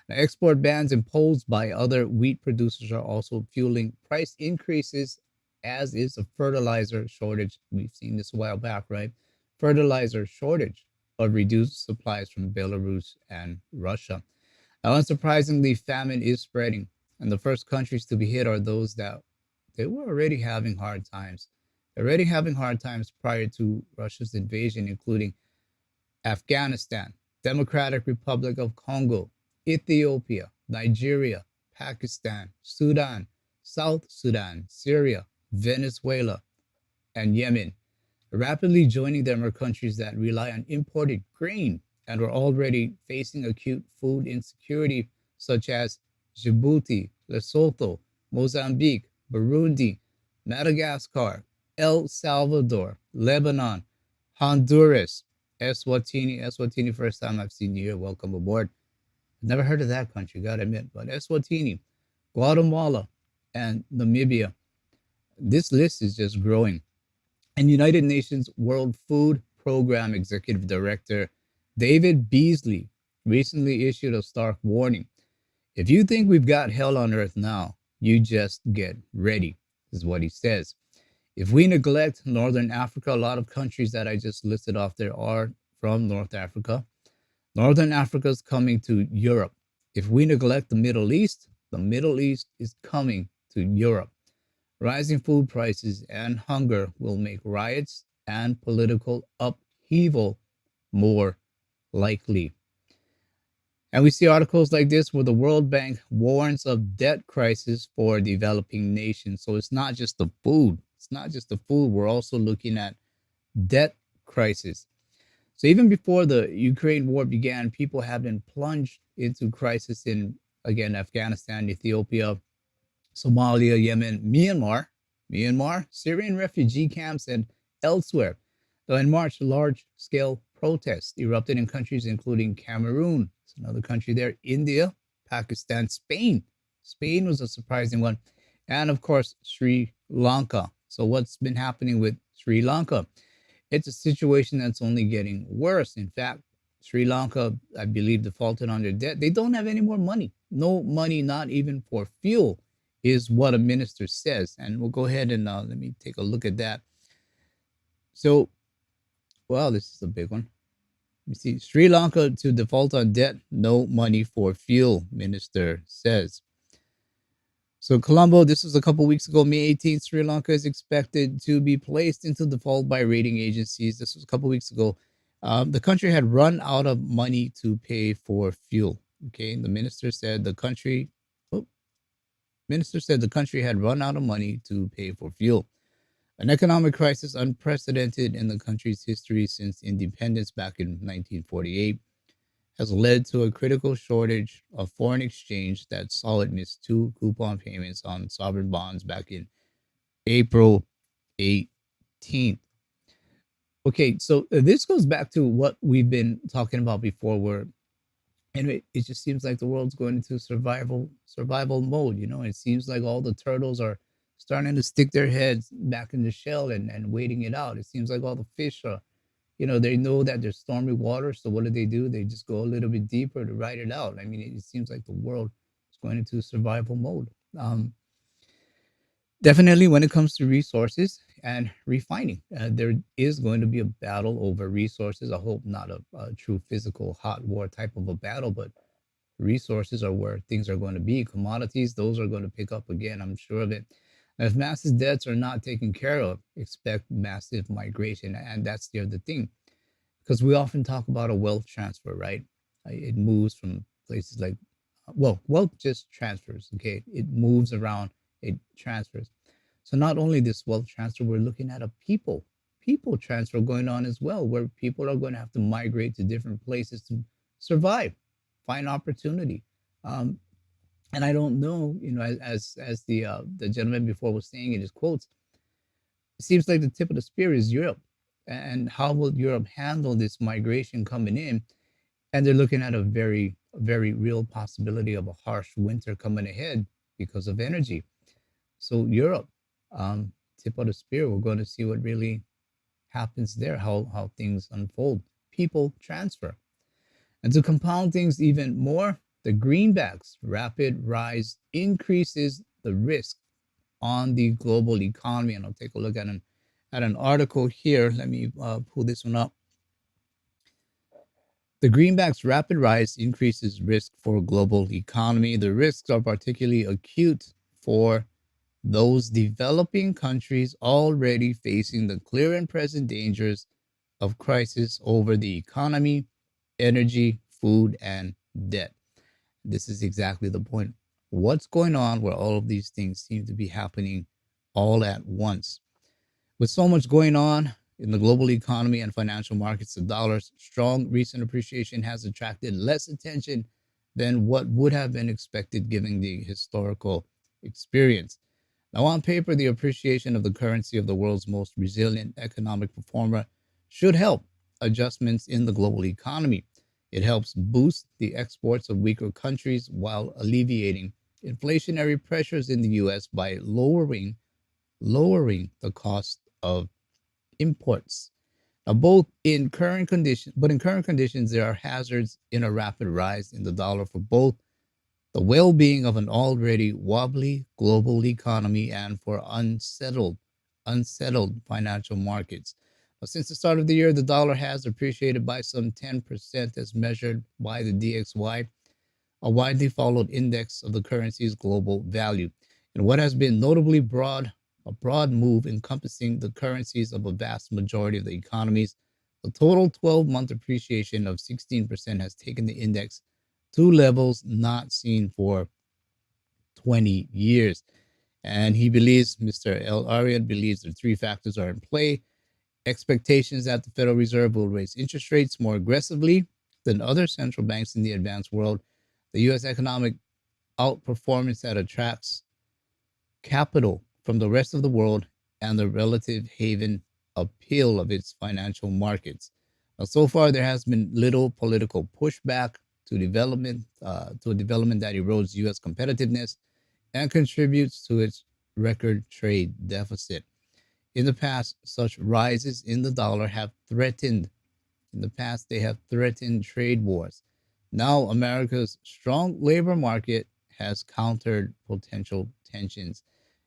Now, export bans imposed by other wheat producers are also fueling price increases, as is a fertilizer shortage. We've seen this a while back, right? Fertilizer shortage of reduced supplies from Belarus and Russia. Now, unsurprisingly, famine is spreading, and the first countries to be hit are those that they were already having hard times. Already having hard times prior to Russia's invasion, including Afghanistan, Democratic Republic of Congo, Ethiopia, Nigeria, Pakistan, Sudan, South Sudan, Syria, Venezuela, and Yemen. Rapidly joining them are countries that rely on imported grain and are already facing acute food insecurity, such as Djibouti, Lesotho, Mozambique, Burundi, Madagascar, El Salvador, Lebanon, Honduras, Eswatini, first time I've seen you here. Welcome aboard. Never heard of that country, gotta admit, but Eswatini, Guatemala, and Namibia. This list is just growing. And United Nations World Food Program Executive Director David Beasley recently issued a stark warning. If you think we've got hell on earth now, you just get ready, is what he says. If we neglect Northern Africa, a lot of countries that I just listed off there are from North Africa. Northern Africa is coming to Europe. If we neglect the Middle East is coming to Europe. Rising food prices and hunger will make riots and political upheaval more likely. And we see articles like this where the World Bank warns of debt crisis for developing nations. So it's not just the food. It's not just the food. We're also looking at debt crisis. So even before the Ukraine war began, people have been plunged into crisis in, again, Afghanistan, Ethiopia, Somalia, Yemen, Myanmar, Syrian refugee camps, and elsewhere. Though in March, large scale protests erupted in countries including Cameroon, it's another country there, India, Pakistan, Spain. Spain was a surprising one. And of course, Sri Lanka. So, what's been happening with Sri Lanka? It's a situation that's only getting worse. In fact, Sri Lanka, I believe, defaulted on their debt. They don't have any more money. No money, not even for fuel, is what a minister says. And we'll go ahead and let me take a look at that. So, wow, this is a big one. You see, Sri Lanka to default on debt, no money for fuel, minister says. So, Colombo, this was a couple weeks ago, May 18th. Sri Lanka is expected to be placed into default by rating agencies. This was a couple weeks ago. The country had run out of money to pay for fuel. Okay, the minister said the country had run out of money to pay for fuel. An economic crisis unprecedented in the country's history since independence back in 1948 has led to a critical shortage of foreign exchange that saw it miss two coupon payments on sovereign bonds back in April 18th. Okay, so this goes back to what we've been talking about before, where and it just seems like the world's going into survival mode. It seems like all the turtles are starting to stick their heads back in the shell and waiting it out. It seems like all the fish are, they know that there's stormy water, so what do? They just go a little bit deeper to ride it out. I mean, it seems like the world is going into survival mode. Definitely when it comes to resources and refining, there is going to be a battle over resources. I hope not a true physical hot war type of a battle, but resources are where things are going to be. Commodities, those are going to pick up again, I'm sure of it. If massive debts are not taken care of, expect massive migration. And that's the other thing, because we often talk about a wealth transfer, right? It moves from places like, wealth just transfers, okay? It moves around, it transfers. So not only this wealth transfer, we're looking at a people transfer going on as well, where people are going to have to migrate to different places to survive, find opportunity. And I don't know, as the gentleman before was saying in his quotes, it seems like the tip of the spear is Europe. And how will Europe handle this migration coming in? And they're looking at a very, very real possibility of a harsh winter coming ahead because of energy. So Europe, tip of the spear, we're going to see what really happens there, how things unfold. People transfer. And to compound things even more, the greenback's rapid rise increases the risk on the global economy. And I'll take a look at an article here. Let me pull this one up. The greenback's rapid rise increases risk for global economy. The risks are particularly acute for those developing countries already facing the clear and present dangers of crisis over the economy, energy, food, and debt. This is exactly the point. What's going on where all of these things seem to be happening all at once? With so much going on in the global economy and financial markets, the dollar's strong recent appreciation has attracted less attention than what would have been expected given the historical experience. Now, on paper, the appreciation of the currency of the world's most resilient economic performer should help adjustments in the global economy. It helps boost the exports of weaker countries while alleviating inflationary pressures in the US by lowering the cost of imports. Now, in current conditions, there are hazards in a rapid rise in the dollar for both the well-being of an already wobbly global economy and for unsettled financial markets. Since the start of the year, the dollar has appreciated by some 10% as measured by the DXY, a widely followed index of the currency's global value. And what has been notably a broad move encompassing the currencies of a vast majority of the economies, the total 12-month appreciation of 16% has taken the index to levels not seen for 20 years. And Mr. Allrighty believes the three factors are in play. Expectations that the Federal Reserve will raise interest rates more aggressively than other central banks in the advanced world, the U.S. economic outperformance that attracts capital from the rest of the world and the relative haven appeal of its financial markets. So far, there has been little political pushback to a development that erodes U.S. competitiveness and contributes to its record trade deficit. In the past, such rises in the dollar have threatened in the past, they have threatened trade wars. Now, America's strong labor market has countered potential tensions.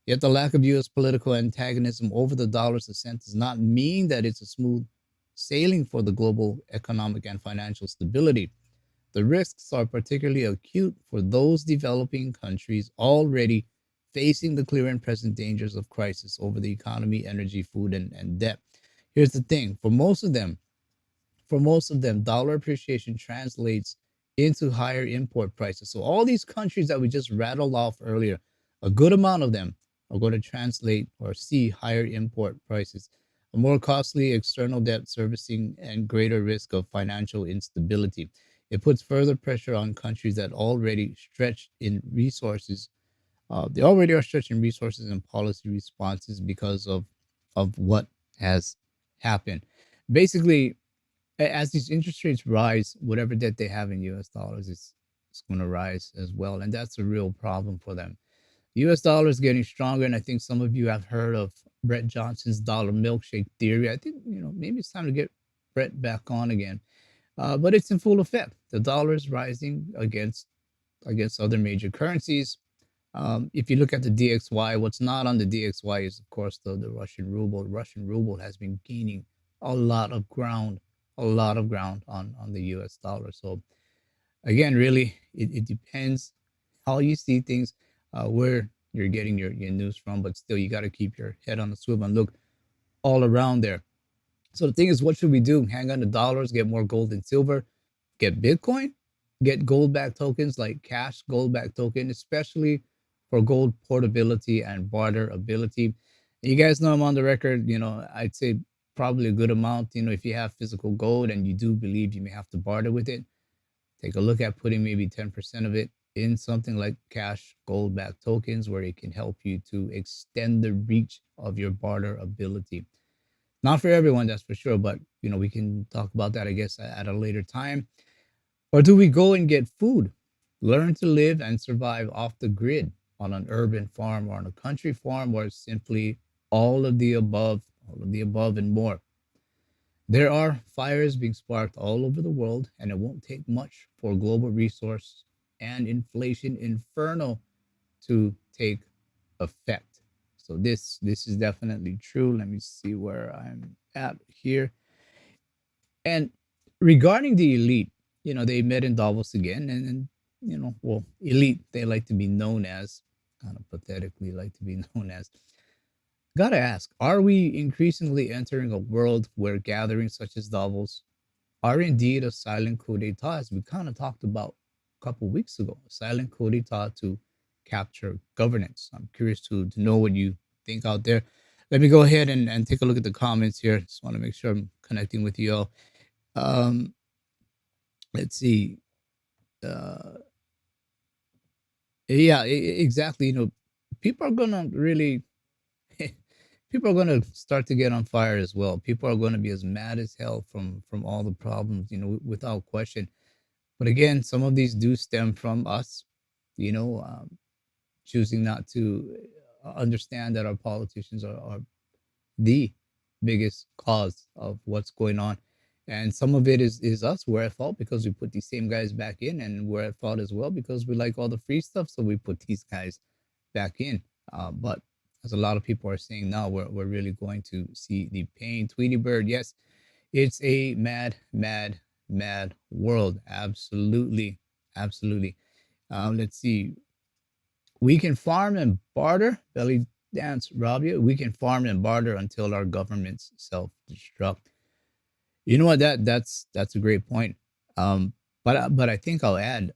Yet, the lack of U.S. political antagonism over the dollar's ascent does not mean that it's a smooth sailing for the global economic and financial stability. The risks are particularly acute for those developing countries already facing the clear and present dangers of crisis over the economy, energy, food, and debt. Here's the thing for most of them, dollar appreciation translates into higher import prices. So all these countries that we just rattled off earlier, a good amount of them are going to translate or see higher import prices, a more costly external debt servicing, and greater risk of financial instability. It puts further pressure on countries that already stretched in resources. They already are stretching resources and policy responses because of what has happened. Basically, as these interest rates rise, whatever debt they have in US dollars is going to rise as well. And that's a real problem for them. The US dollar is getting stronger. And I think some of you have heard of Brett Johnson's dollar milkshake theory. I think, maybe it's time to get Brett back on again. But it's in full effect. The dollar is rising against other major currencies. If you look at the DXY, what's not on the DXY is, of course, the Russian ruble. The Russian ruble has been gaining a lot of ground, on the US dollar. So, again, really, it depends how you see things, where you're getting your news from, but still, you got to keep your head on the swivel and look all around there. So, the thing is, what should we do? Hang on to dollars, get more gold and silver, get Bitcoin, get gold backed tokens like cash gold backed token, especially for gold portability and barter ability. You guys know I'm on the record. I'd say probably a good amount. If you have physical gold and you do believe you may have to barter with it, take a look at putting maybe 10% of it in something like cash gold backed tokens where it can help you to extend the reach of your barter ability. Not for everyone, that's for sure, but we can talk about that, I guess, at a later time. Or do we go and get food? Learn to live and survive off the grid on an urban farm or on a country farm, or simply all of the above and more. There are fires being sparked all over the world, and it won't take much for global resource and inflation inferno to take effect. So this is definitely true. Let me see where I'm at here. And regarding the elite, they met in Davos again, and well, elite, they like to be known as, kind of pathetically like to be known as. Gotta ask, are we increasingly entering a world where gatherings such as Davos are indeed a silent coup d'etat, as we kind of talked about a couple weeks ago, a silent coup d'etat to capture governance? I'm curious to know what you think out there. Let me go ahead and take a look at the comments here. Just want to make sure I'm connecting with you all. Um, let's see. Uh, yeah, exactly. People are gonna really, people are gonna start to get on fire as well. People are gonna be as mad as hell from all the problems, without question. But again, some of these do stem from us, you know, um, choosing not to understand that our politicians are the biggest cause of what's going on. And some of it is us. We're at fault because we put these same guys back in, and we're at fault as well because we like all the free stuff, so we put these guys back in. But as a lot of people are saying now, we're really going to see the pain. Tweety Bird, yes, it's a mad, mad, mad world. Absolutely, absolutely. Let's see. We can farm and barter. Belly dance, Rabia. We can farm and barter until our governments self-destruct. You know what? That's a great point. But I think I'll add,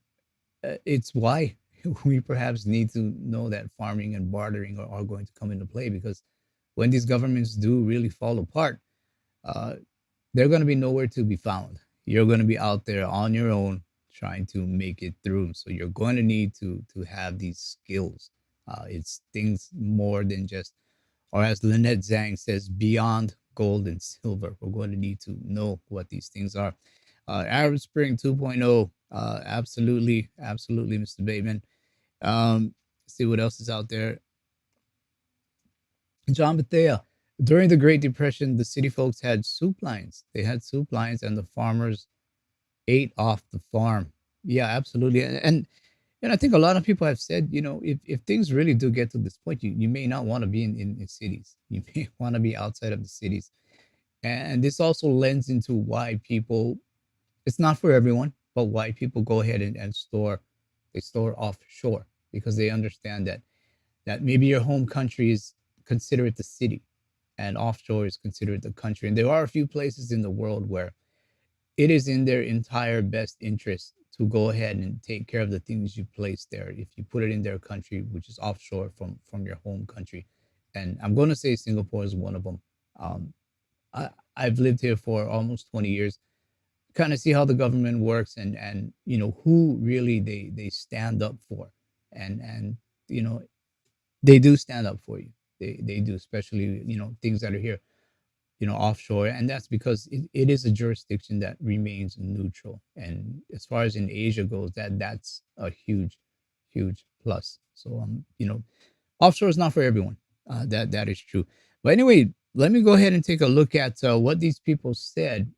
it's why we perhaps need to know that farming and bartering are going to come into play, because when these governments do really fall apart, uh, they're going to be nowhere to be found. You're going to be out there on your own trying to make it through. So you're going to need to have these skills. It's things more than just, or as Lynette Zhang says, beyond gold and silver. We're going to need to know what these things are. Arab Spring 2.0, absolutely, absolutely, Mr. Bateman. See what else is out there. John Bethea. During the Great Depression, the city folks had soup lines. They had soup lines, and the farmers ate off the farm. Yeah, absolutely. And I think a lot of people have said, if things really do get to this point, you may not want to be in cities. You may want to be outside of the cities. And this also lends into why people, it's not for everyone, but why people go ahead and they store offshore, because they understand that maybe your home country is considered the city and offshore is considered the country. And there are a few places in the world where it is in their entire best interest to go ahead and take care of the things you place there if you put it in their country, which is offshore from your home country. And I'm going to say Singapore is one of them. um, I've lived here for almost 20 years, kind of see how the government works, and who really they stand up for, and you know they do stand up for you. They do, especially things that are here, offshore. And that's because it is a jurisdiction that remains neutral. And as far as in Asia goes, that's a huge, huge plus. So offshore is not for everyone. That is true. But anyway, let me go ahead and take a look at what these people said.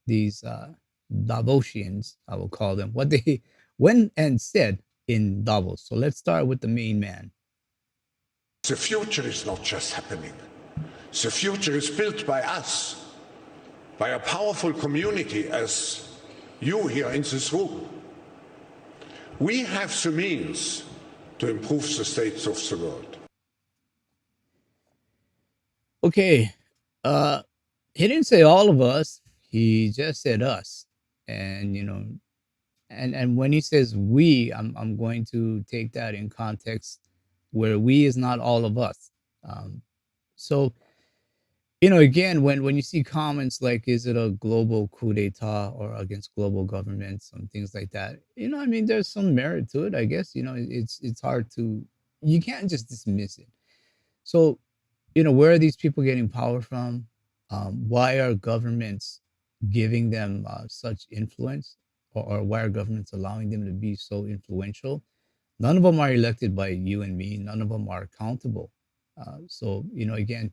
These Davosians, I will call them, what they went and said in Davos. So let's start with the main man. The future is not just happening. The future is built by us, by a powerful community as you here in this room. We have the means to improve the state of the world. Okay, he didn't say all of us. He just said us. And and when he says we, I'm going to take that in context where we is not all of us. So again, when you see comments like, is it a global coup d'etat or against global governments and things like that, I mean, there's some merit to it, I guess. It's hard to, you can't just dismiss it. So where are these people getting power from? Why are governments giving them such influence, or why are governments allowing them to be so influential? None of them are elected by you and me. None of them are accountable. So again,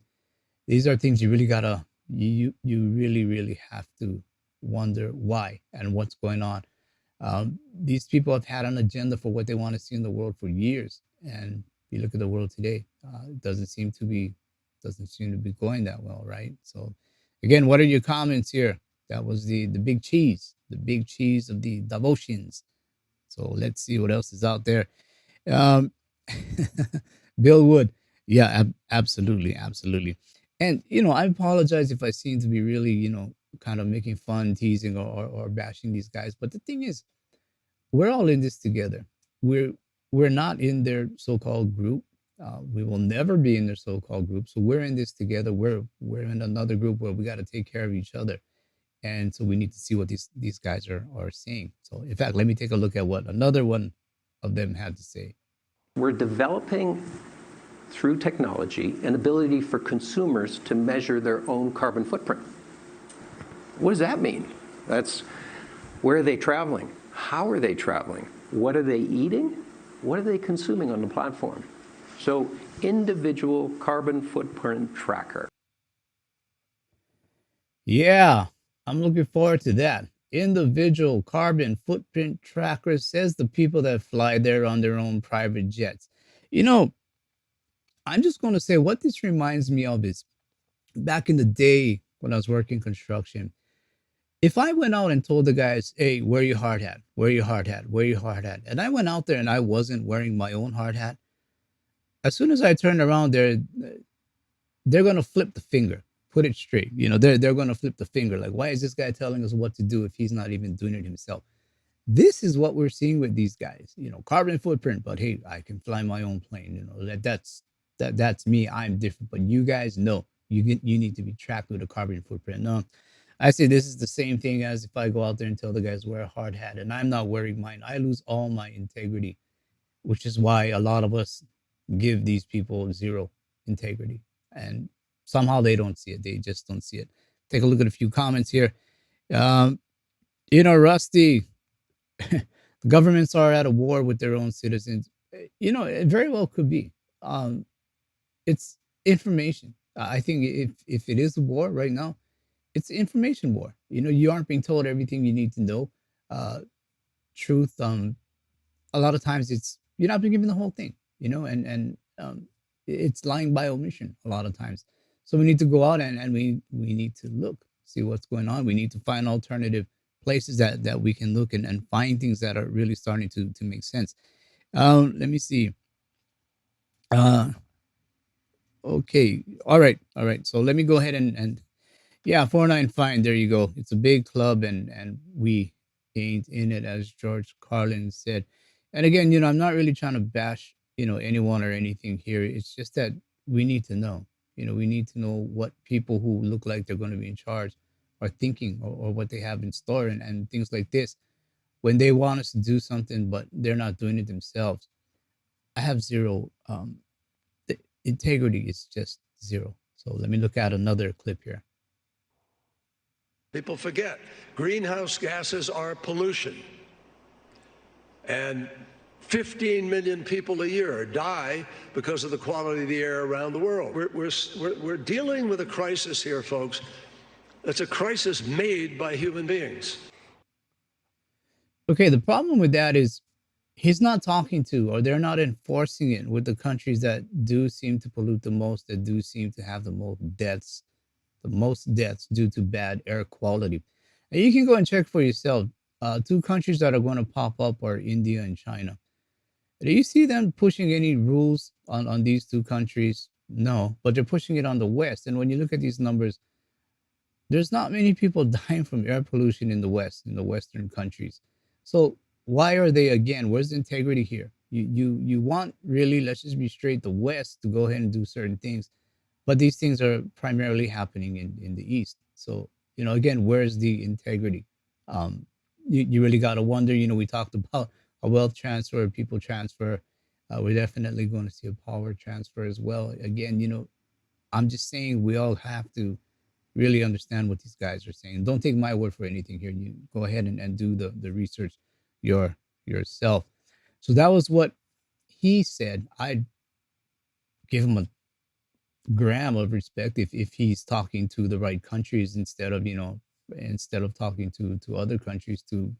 these are things you really gotta, you really, really have to wonder why and what's going on. These people have had an agenda for what they want to see in the world for years, and you look at the world today, it doesn't seem to be going that well, right? So again, what are your comments here? That was the big cheese, the big cheese of the Davosians. So let's see what else is out there. um Bill Wood. Yeah, absolutely, absolutely. And I apologize if I seem to be really, kind of making fun, teasing, or bashing these guys. But the thing is, we're all in this together. We're not in their so-called group. We will never be in their so-called group. So we're in this together. We're in another group where we got to take care of each other. And so we need to see what these guys are saying. So in fact, let me take a look at what another one of them had to say. We're developing, through technology, an ability for consumers to measure their own carbon footprint. What does that mean? That's, where are they traveling? How are they traveling? What are they eating? What are they consuming on the platform? So, individual carbon footprint tracker. Yeah, I'm looking forward to that. Individual carbon footprint tracker, says the people that fly there on their own private jets. You know, I'm just going to say what this reminds me of is back in the day when I was working construction. If I went out and told the guys, hey, wear your hard hat, wear your hard hat, wear your hard hat, and I went out there and I wasn't wearing my own hard hat, as soon as I turned around, they're gonna flip the finger, put it straight. They're gonna flip the finger. Like, why is this guy telling us what to do if he's not even doing it himself? This is what we're seeing with these guys. Carbon footprint, but hey, I can fly my own plane. That's me. I'm different. But you guys know you need to be tracked with a carbon footprint. No, I say this is the same thing as if I go out there and tell the guys wear a hard hat and I'm not wearing mine. I lose all my integrity, which is why a lot of us give these people zero integrity. And somehow they don't see it. They just don't see it. Take a look at a few comments here. Um, Rusty, the governments are at a war with their own citizens. It very well could be. Um, it's information. I think if it is a war right now, it's information war. You aren't being told everything you need to know. Uh, Truth. A lot of times you're not being given the whole thing. And it's lying by omission a lot of times. So we need to go out and we need to look, see what's going on. We need to find alternative places that we can look and find things that are really starting to make sense. Let me see. Uh, okay. All right. So let me go ahead and yeah, 49 fine. There you go. It's a big club and we ain't in it, as George Carlin said. And again, I'm not really trying to bash, anyone or anything here. It's just that we need to know. We need to know what people who look like they're going to be in charge are thinking, or what they have in store, and things like this. When they want us to do something, but they're not doing it themselves, I have zero. The integrity is just zero. So let me look at another clip here. People forget greenhouse gases are pollution. And 15 million people a year die because of the quality of the air around the world. We're dealing with a crisis here, folks. It's a crisis made by human beings. Okay, the problem with that is he's not talking to, or they're not enforcing it with the countries that do seem to pollute the most, that do seem to have the most deaths due to bad air quality. And you can go and check for yourself. Two countries that are going to pop up are India and China. Do you see them pushing any rules on these two countries? No, but they're pushing it on the West. And when you look at these numbers, there's not many people dying from air pollution in the West, in the Western countries. So why are they, again? Where's the integrity here? You want, really, let's just be straight, the West to go ahead and do certain things, but these things are primarily happening in the East. So again, where's the integrity? You really got to wonder. We talked about a wealth transfer, people transfer. We're definitely going to see a power transfer as well. Again, I'm just saying we all have to really understand what these guys are saying. Don't take my word for anything here. You go ahead and do the research yourself. So that was what he said. I'd give him a gram of respect if he's talking to the right countries, instead of talking to other countries to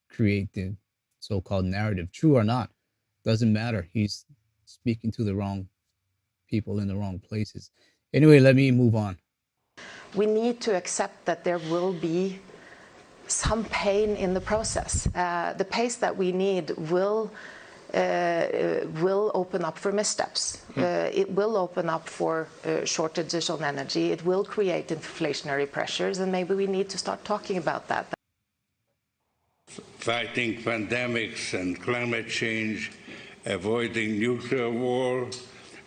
create the so-called narrative. True or not, doesn't matter. He's speaking to the wrong people in the wrong places. Anyway, let me move on. We need to accept that there will be some pain in the process. The pace that we need will open up for missteps. It will open up for shortages on energy. It will create inflationary pressures, and maybe we need to start talking about that. Fighting pandemics and climate change, avoiding nuclear war,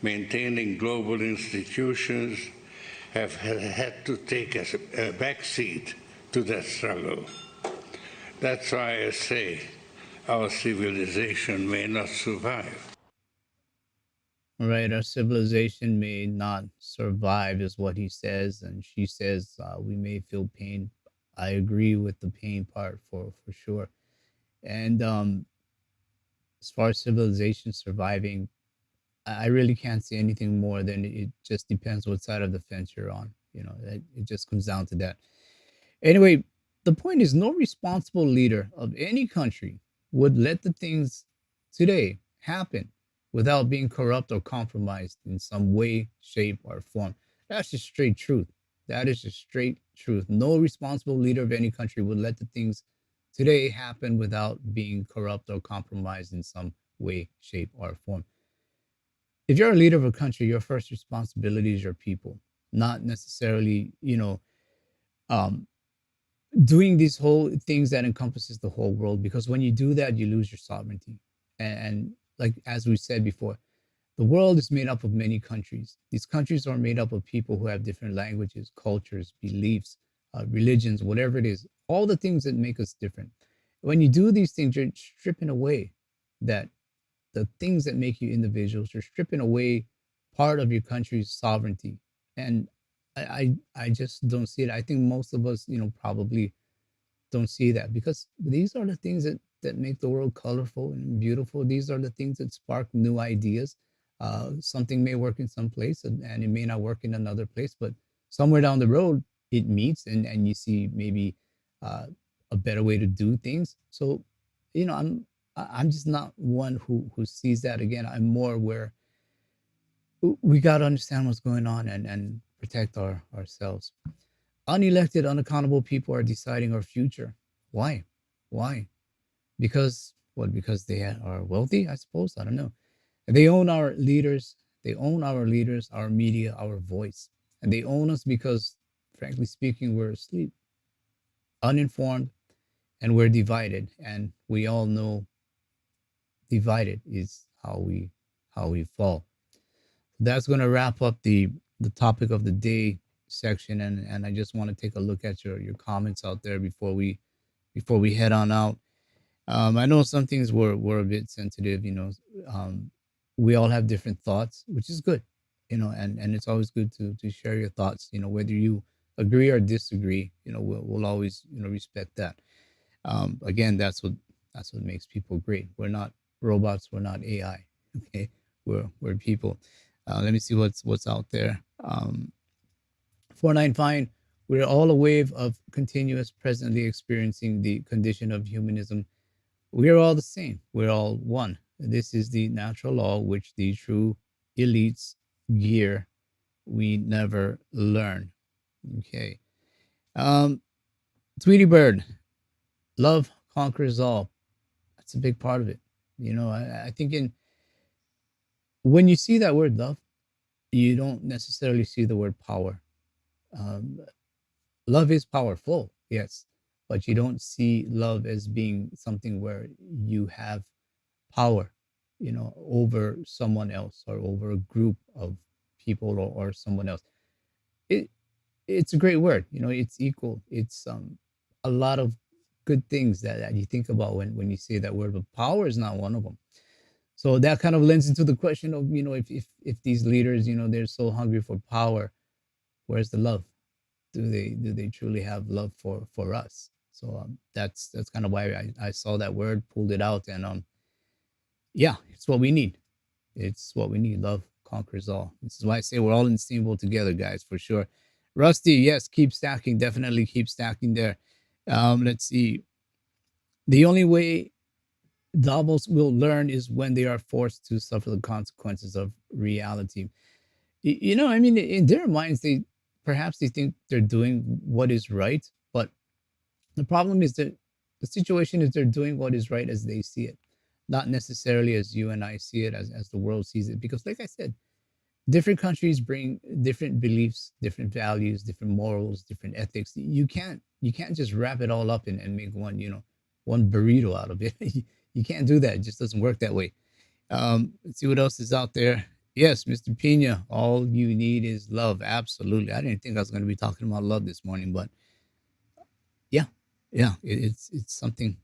maintaining global institutions have had to take a backseat to that struggle. That's why I say our civilization may not survive. Right, our civilization may not survive is what he says, and she says we may feel pain. I agree with the pain part for sure. And as far as civilization surviving, I really can't say anything more than it just depends what side of the fence you're on. It just comes down to that. Anyway, the point is, no responsible leader of any country would let the things today happen without being corrupt or compromised in some way, shape, or form. That's just straight truth. That is just straight truth. No responsible leader of any country would let the things today happen without being corrupt or compromised in some way, shape, or form. If you're a leader of a country, your first responsibility is your people, not necessarily, um, doing these whole things that encompasses the whole world. Because when you do that, you lose your sovereignty. And like, as we said before, the world is made up of many countries. These countries are made up of people who have different languages, cultures, beliefs, religions, whatever it is, all the things that make us different. When you do these things, you're stripping away that the things that make you individuals. You're stripping away part of your country's sovereignty, and I just don't see it. I think most of us, probably don't see that, because these are the things that make the world colorful and beautiful. These are the things that spark new ideas. Something may work in some place, and it may not work in another place, but somewhere down the road it meets, and you see maybe uh, a better way to do things. So, I'm just not one who sees that. Again, I'm more where we got to understand what's going on, and protect ourselves. Unelected, unaccountable people are deciding our future. Why? Why? Because what? Because they are wealthy, I suppose. I don't know. They own our leaders. They own our leaders, our media, our voice. And they own us because, frankly speaking, we're asleep, uninformed, and we're divided. And we all know divided is how we fall. That's going to wrap up the topic of the day section, and I just want to take a look at your comments out there before we head on out. I know some things were a bit sensitive. Um, we all have different thoughts, which is good. And it's always good to share your thoughts. Whether you agree or disagree, we'll always respect that. Again, that's what makes people great. We're not robots. We're not AI. Okay, we're people. Let me see what's out there. 49 fine. We're all a wave of continuous, presently experiencing the condition of humanism. We are all the same. We're all one. This is the natural law which the true elites gear. We never learn. Okay. Um, Tweety Bird, love conquers all. That's a big part of it. I think when you see that word love, you don't necessarily see the word power. Um, Love is powerful, yes, but you don't see love as being something where you have power, over someone else or over a group of people, or someone else. It it's a great word, it's equal. It's a lot of good things that you think about when you say that word, but power is not one of them. So that kind of lends into the question of, if these leaders, they're so hungry for power, where's the love? Do they truly have love for us? So that's kind of why I saw that word, pulled it out, and yeah, it's what we need. It's what we need. Love conquers all. This is why I say we're all in the same boat together, guys, for sure. Rusty, yes, keep stacking. Definitely keep stacking there. Let's see. The only way Davos will learn is when they are forced to suffer the consequences of reality. I mean, in their minds, perhaps they think they're doing what is right, but the problem is that the situation is they're doing what is right as they see it, not necessarily as you and I see it, as the world sees it. Because, like I said, different countries bring different beliefs, different values, different morals, different ethics. You can't just wrap it all up and make one burrito out of it. You can't do that. It just doesn't work that way. Let's see what else is out there. Yes, Mr. Pina, all you need is love. Absolutely. I didn't think I was going to be talking about love this morning, but yeah, yeah, it's something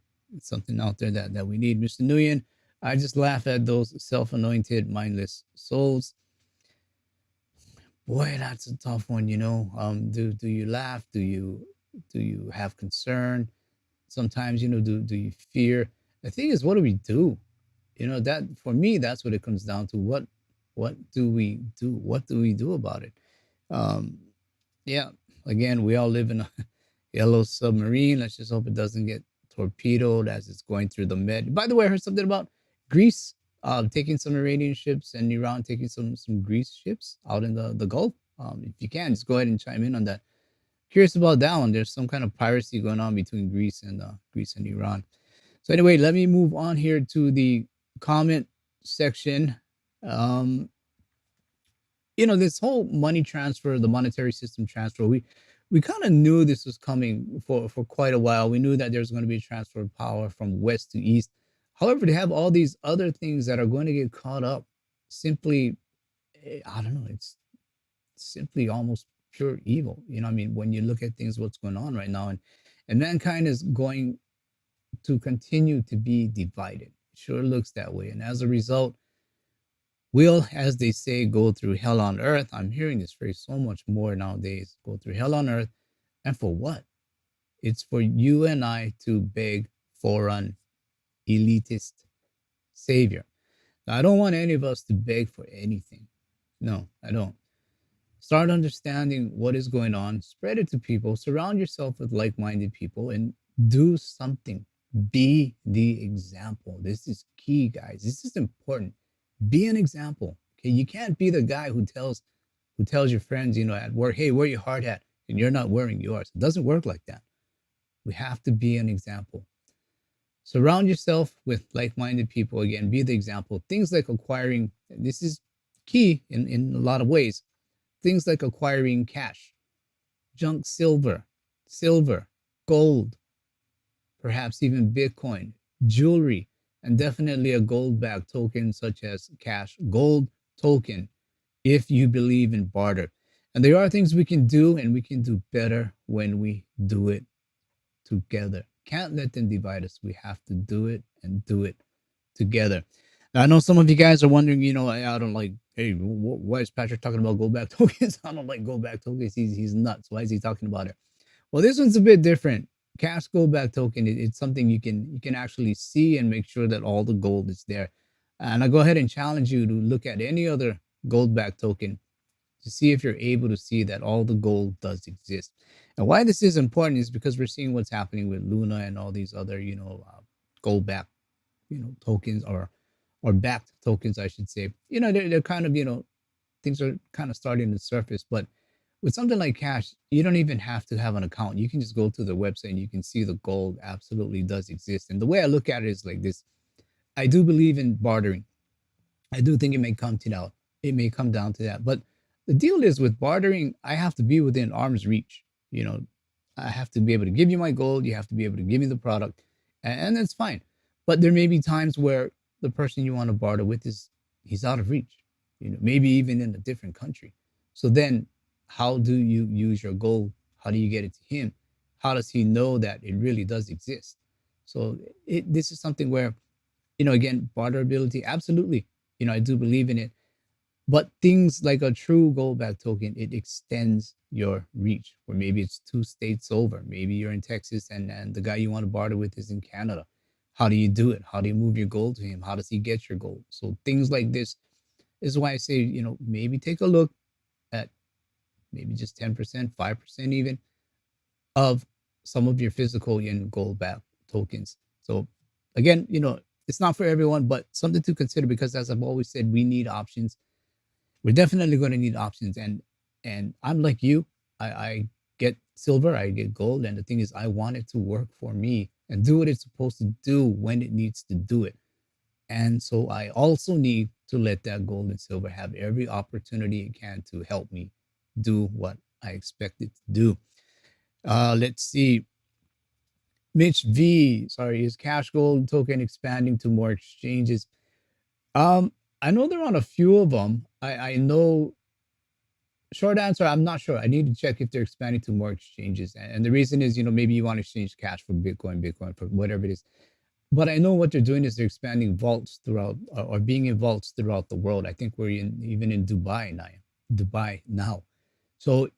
out there that we need. Mr. Nguyen, I just laugh at those self-anointed, mindless souls. Boy, that's a tough one. Do you laugh? Do you have concern? Sometimes, do you fear? The thing is, what do we do? That, for me, that's what it comes down to. What do we do? What do we do about it? Um, yeah, again, we all live in a yellow submarine. Let's just hope it doesn't get torpedoed as it's going through the Med. By the way, I heard something about Greece taking some Iranian ships, and Iran taking some Greece ships out in the Gulf. If you can, just go ahead and chime in on that. Curious about that one. There's some kind of piracy going on between Greece and Iran. So anyway, let me move on here to the comment section. Um, this whole money transfer, the monetary system transfer, we kind of knew this was coming for quite a while. We knew that there's going to be a transfer of power from west to east. However, they have all these other things that are going to get caught up. Simply, I don't know. It's simply almost pure evil. I mean, when you look at things, what's going on right now, and mankind is going to continue to be divided. It sure looks that way. And as a result, we'll, as they say, go through hell on earth. I'm hearing this phrase so much more nowadays. Go through hell on earth. And for what? It's for you and I to beg for an elitist savior. Now, I don't want any of us to beg for anything. No, I don't. Start understanding what is going on, spread it to people, surround yourself with like minded people, and do something. Be the example. This is key, guys. This is important. Be an example. Okay, you can't be the guy who tells your friends, at work, hey, wear your hard hat, and you're not wearing yours. It doesn't work like that. We have to be an example. Surround yourself with like-minded people. Again, be the example. Things like acquiring, this is key in a lot of ways. Things like acquiring cash, junk silver, gold, perhaps even Bitcoin, jewelry, and definitely a gold-backed token such as cash gold token if you believe in barter. And there are things we can do, and we can do better when we do it together. Can't let them divide us. We have to do it and do it together. Now, I know some of you guys are wondering, I don't like, hey, why is Patrick talking about gold back tokens? I don't like gold back tokens. He's nuts. Why is he talking about it? Well, this one's a bit different. Cash gold back token, it's something you can actually see and make sure that all the gold is there. And I go ahead and challenge you to look at any other gold back token to see if you're able to see that all the gold does exist. And why this is important is because we're seeing what's happening with Luna and all these other, gold back, tokens or backed tokens, I should say. They're kind of, things are kind of starting to surface. But with something like cash, you don't even have to have an account. You can just go to the website and you can see the gold absolutely does exist. And the way I look at it is like this. I do believe in bartering. I do think it may come down to that. But the deal is with bartering, I have to be within arm's reach. I have to be able to give you my gold. You have to be able to give me the product, and that's fine. But there may be times where the person you want to barter with he's out of reach. Maybe even in a different country. So then, how do you use your gold? How do you get it to him? How does he know that it really does exist? So this is something where, again, barterability, absolutely. I do believe in it. But things like a true gold back token, it extends your reach. Or maybe it's 2 states over. Maybe you're in Texas and the guy you want to barter with is in Canada. How do you do it? How do you move your gold to him? How does he get your gold? So things like this is why I say, maybe take a look at maybe just 10%, 5% even of some of your physical and gold back tokens. So again, it's not for everyone, but something to consider because as I've always said, we need options. We're definitely going to need options. And I'm like you, I get silver, I get gold. And the thing is, I want it to work for me and do what it's supposed to do when it needs to do it. And so I also need to let that gold and silver have every opportunity it can to help me do what I expect it to do. Let's see. Mitch V, sorry, is Cash Gold token expanding to more exchanges? I know they're on a few of them. I know, short answer, I'm not sure. I need to check if they're expanding to more exchanges. And the reason is, maybe you want to exchange cash for Bitcoin for whatever it is. But I know what they're doing is they're expanding vaults throughout or being in vaults throughout the world. I think we're even in Dubai now. So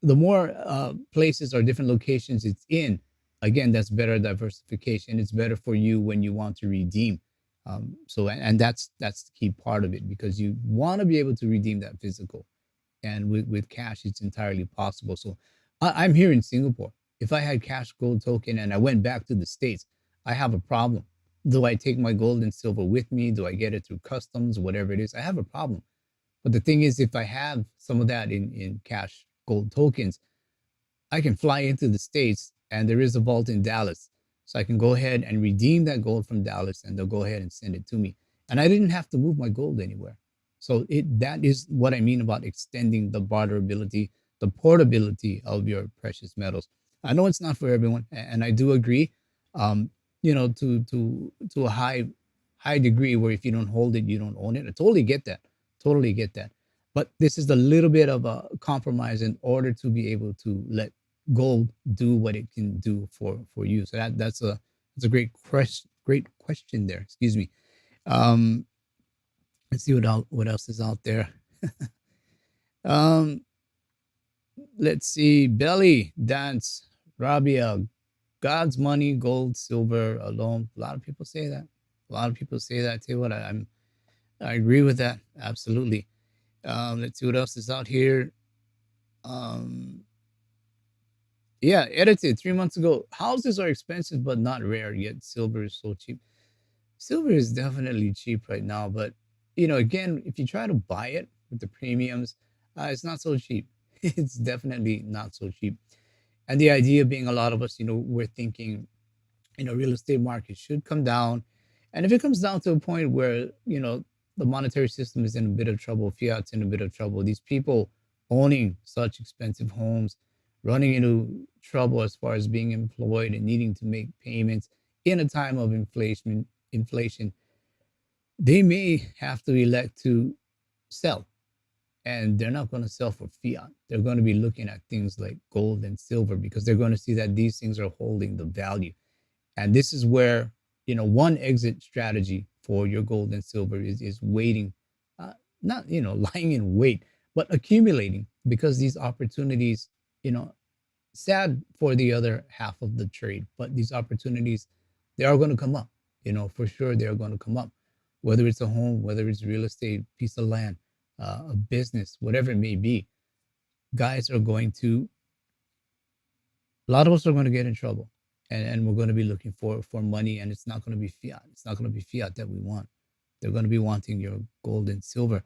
the more places or different locations it's in, again, that's better diversification. It's better for you when you want to redeem. And that's the key part of it because you want to be able to redeem that physical. And with cash, it's entirely possible. So I'm here in Singapore. If I had cash gold token and I went back to the States, I have a problem. Do I take my gold and silver with me? Do I get it through customs, whatever it is? I have a problem. But the thing is, if I have some of that in cash gold tokens, I can fly into the States and there is a vault in Dallas. So I can go ahead and redeem that gold from Dallas and they'll go ahead and send it to me. And I didn't have to move my gold anywhere. So that is what I mean about extending the barterability, the portability of your precious metals. I know it's not for everyone, and I do agree, to a high degree where if you don't hold it, you don't own it. I totally get that. But this is a little bit of a compromise in order to be able to let gold do what it can do for you. So that's a great question there. Excuse me. Um, let's see what else is out there. um, let's see. Belly dance, Rabia, God's money, gold, silver alone. A lot of people say that. A lot of people say that too. What I agree with that absolutely. Let's see what else is out here. Um, yeah, edited 3 months ago. Houses are expensive but not rare, yet silver is so cheap. Silver is definitely cheap right now, but again, if you try to buy it with the premiums, it's not so cheap. It's definitely not so cheap. And the idea being, a lot of us, we're thinking, real estate market should come down. And if it comes down to a point where, the monetary system is in a bit of trouble, fiat's in a bit of trouble, these people owning such expensive homes, running into trouble as far as being employed and needing to make payments in a time of inflation, they may have to elect to sell. And they're not going to sell for fiat. They're going to be looking at things like gold and silver, because they're going to see that these things are holding the value. And this is where, one exit strategy for your gold and silver is waiting, not, lying in wait, but accumulating, because these opportunities, you know, sad for the other half of the trade, but these opportunities, they are going to come up, for sure they are going to come up, whether it's a home, whether it's real estate, piece of land, a business, whatever it may be. Guys are going to, a lot of us are going to get in trouble, and we're going to be looking for money, and it's not going to be fiat. It's not going to be fiat that we want. They're going to be wanting your gold and silver.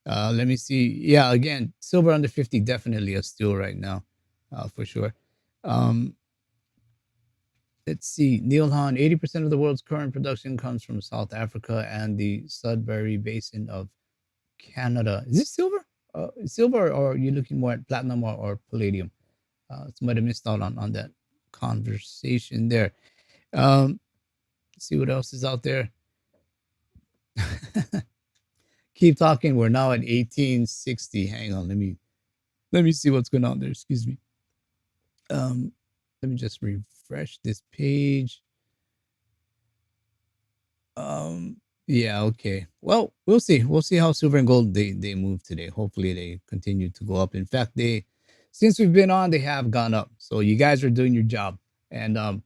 Let me see. Yeah, again, silver under 50, definitely a steal right now, for sure. Um, let's see. Neil Hahn, 80% of the world's current production comes from South Africa and the Sudbury Basin of Canada. Is this silver? Silver, or are you looking more at platinum or palladium? Somebody missed out on that conversation there. Let's see what else is out there. Keep talking. We're now at 1860. Hang on. Let me see what's going on there. Excuse me. Let me just refresh this page. Yeah, okay. Well, we'll see. We'll see how silver and gold they move today. Hopefully they continue to go up. In fact, since we've been on, they have gone up. So you guys are doing your job. And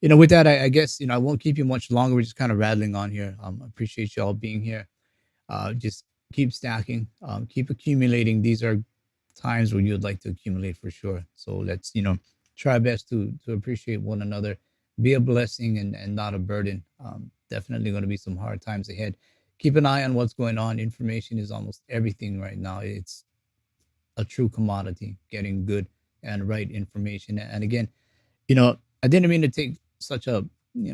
with that, I guess I won't keep you much longer. We're just kind of rattling on here. Appreciate you all being here. Just keep stacking, keep accumulating. These are times where you'd like to accumulate for sure. So let's try our best to appreciate one another, be a blessing and not a burden. Definitely going to be some hard times ahead. Keep an eye on what's going on. Information is almost everything right now. It's a true commodity, getting good and right information. And again, I didn't mean to take such a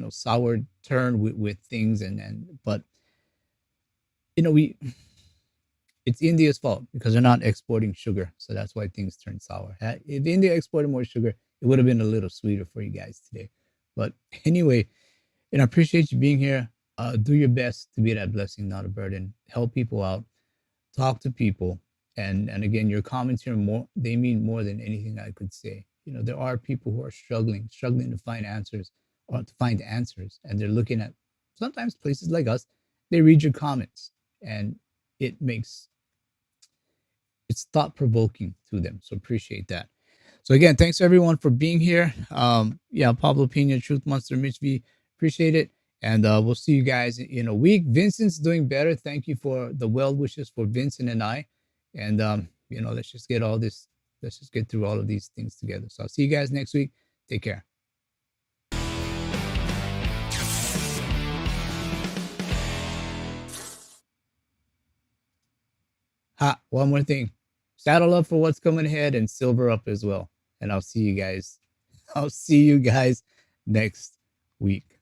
sour turn with things, but it's India's fault because they're not exporting sugar, so that's why things turn sour. If India exported more sugar, it would have been a little sweeter for you guys today. But anyway, I appreciate you being here. Do your best to be that blessing, not a burden. Help people out, talk to people, and again, your comments here they mean more than anything I could say. There are people who are struggling to find answers, and they're looking at sometimes places like us. They read your comments, and it's thought provoking to them. So appreciate that. So again, thanks everyone for being here. Yeah, Pablo Pina, Truth Monster, Mitch V, appreciate it. And we'll see you guys in a week. Vincent's doing better. Thank you for the well wishes for Vincent and I. And let's just get through all of these things together. So I'll see you guys next week. Take care. One more thing. Saddle up for what's coming ahead and silver up as well. And I'll see you guys next week.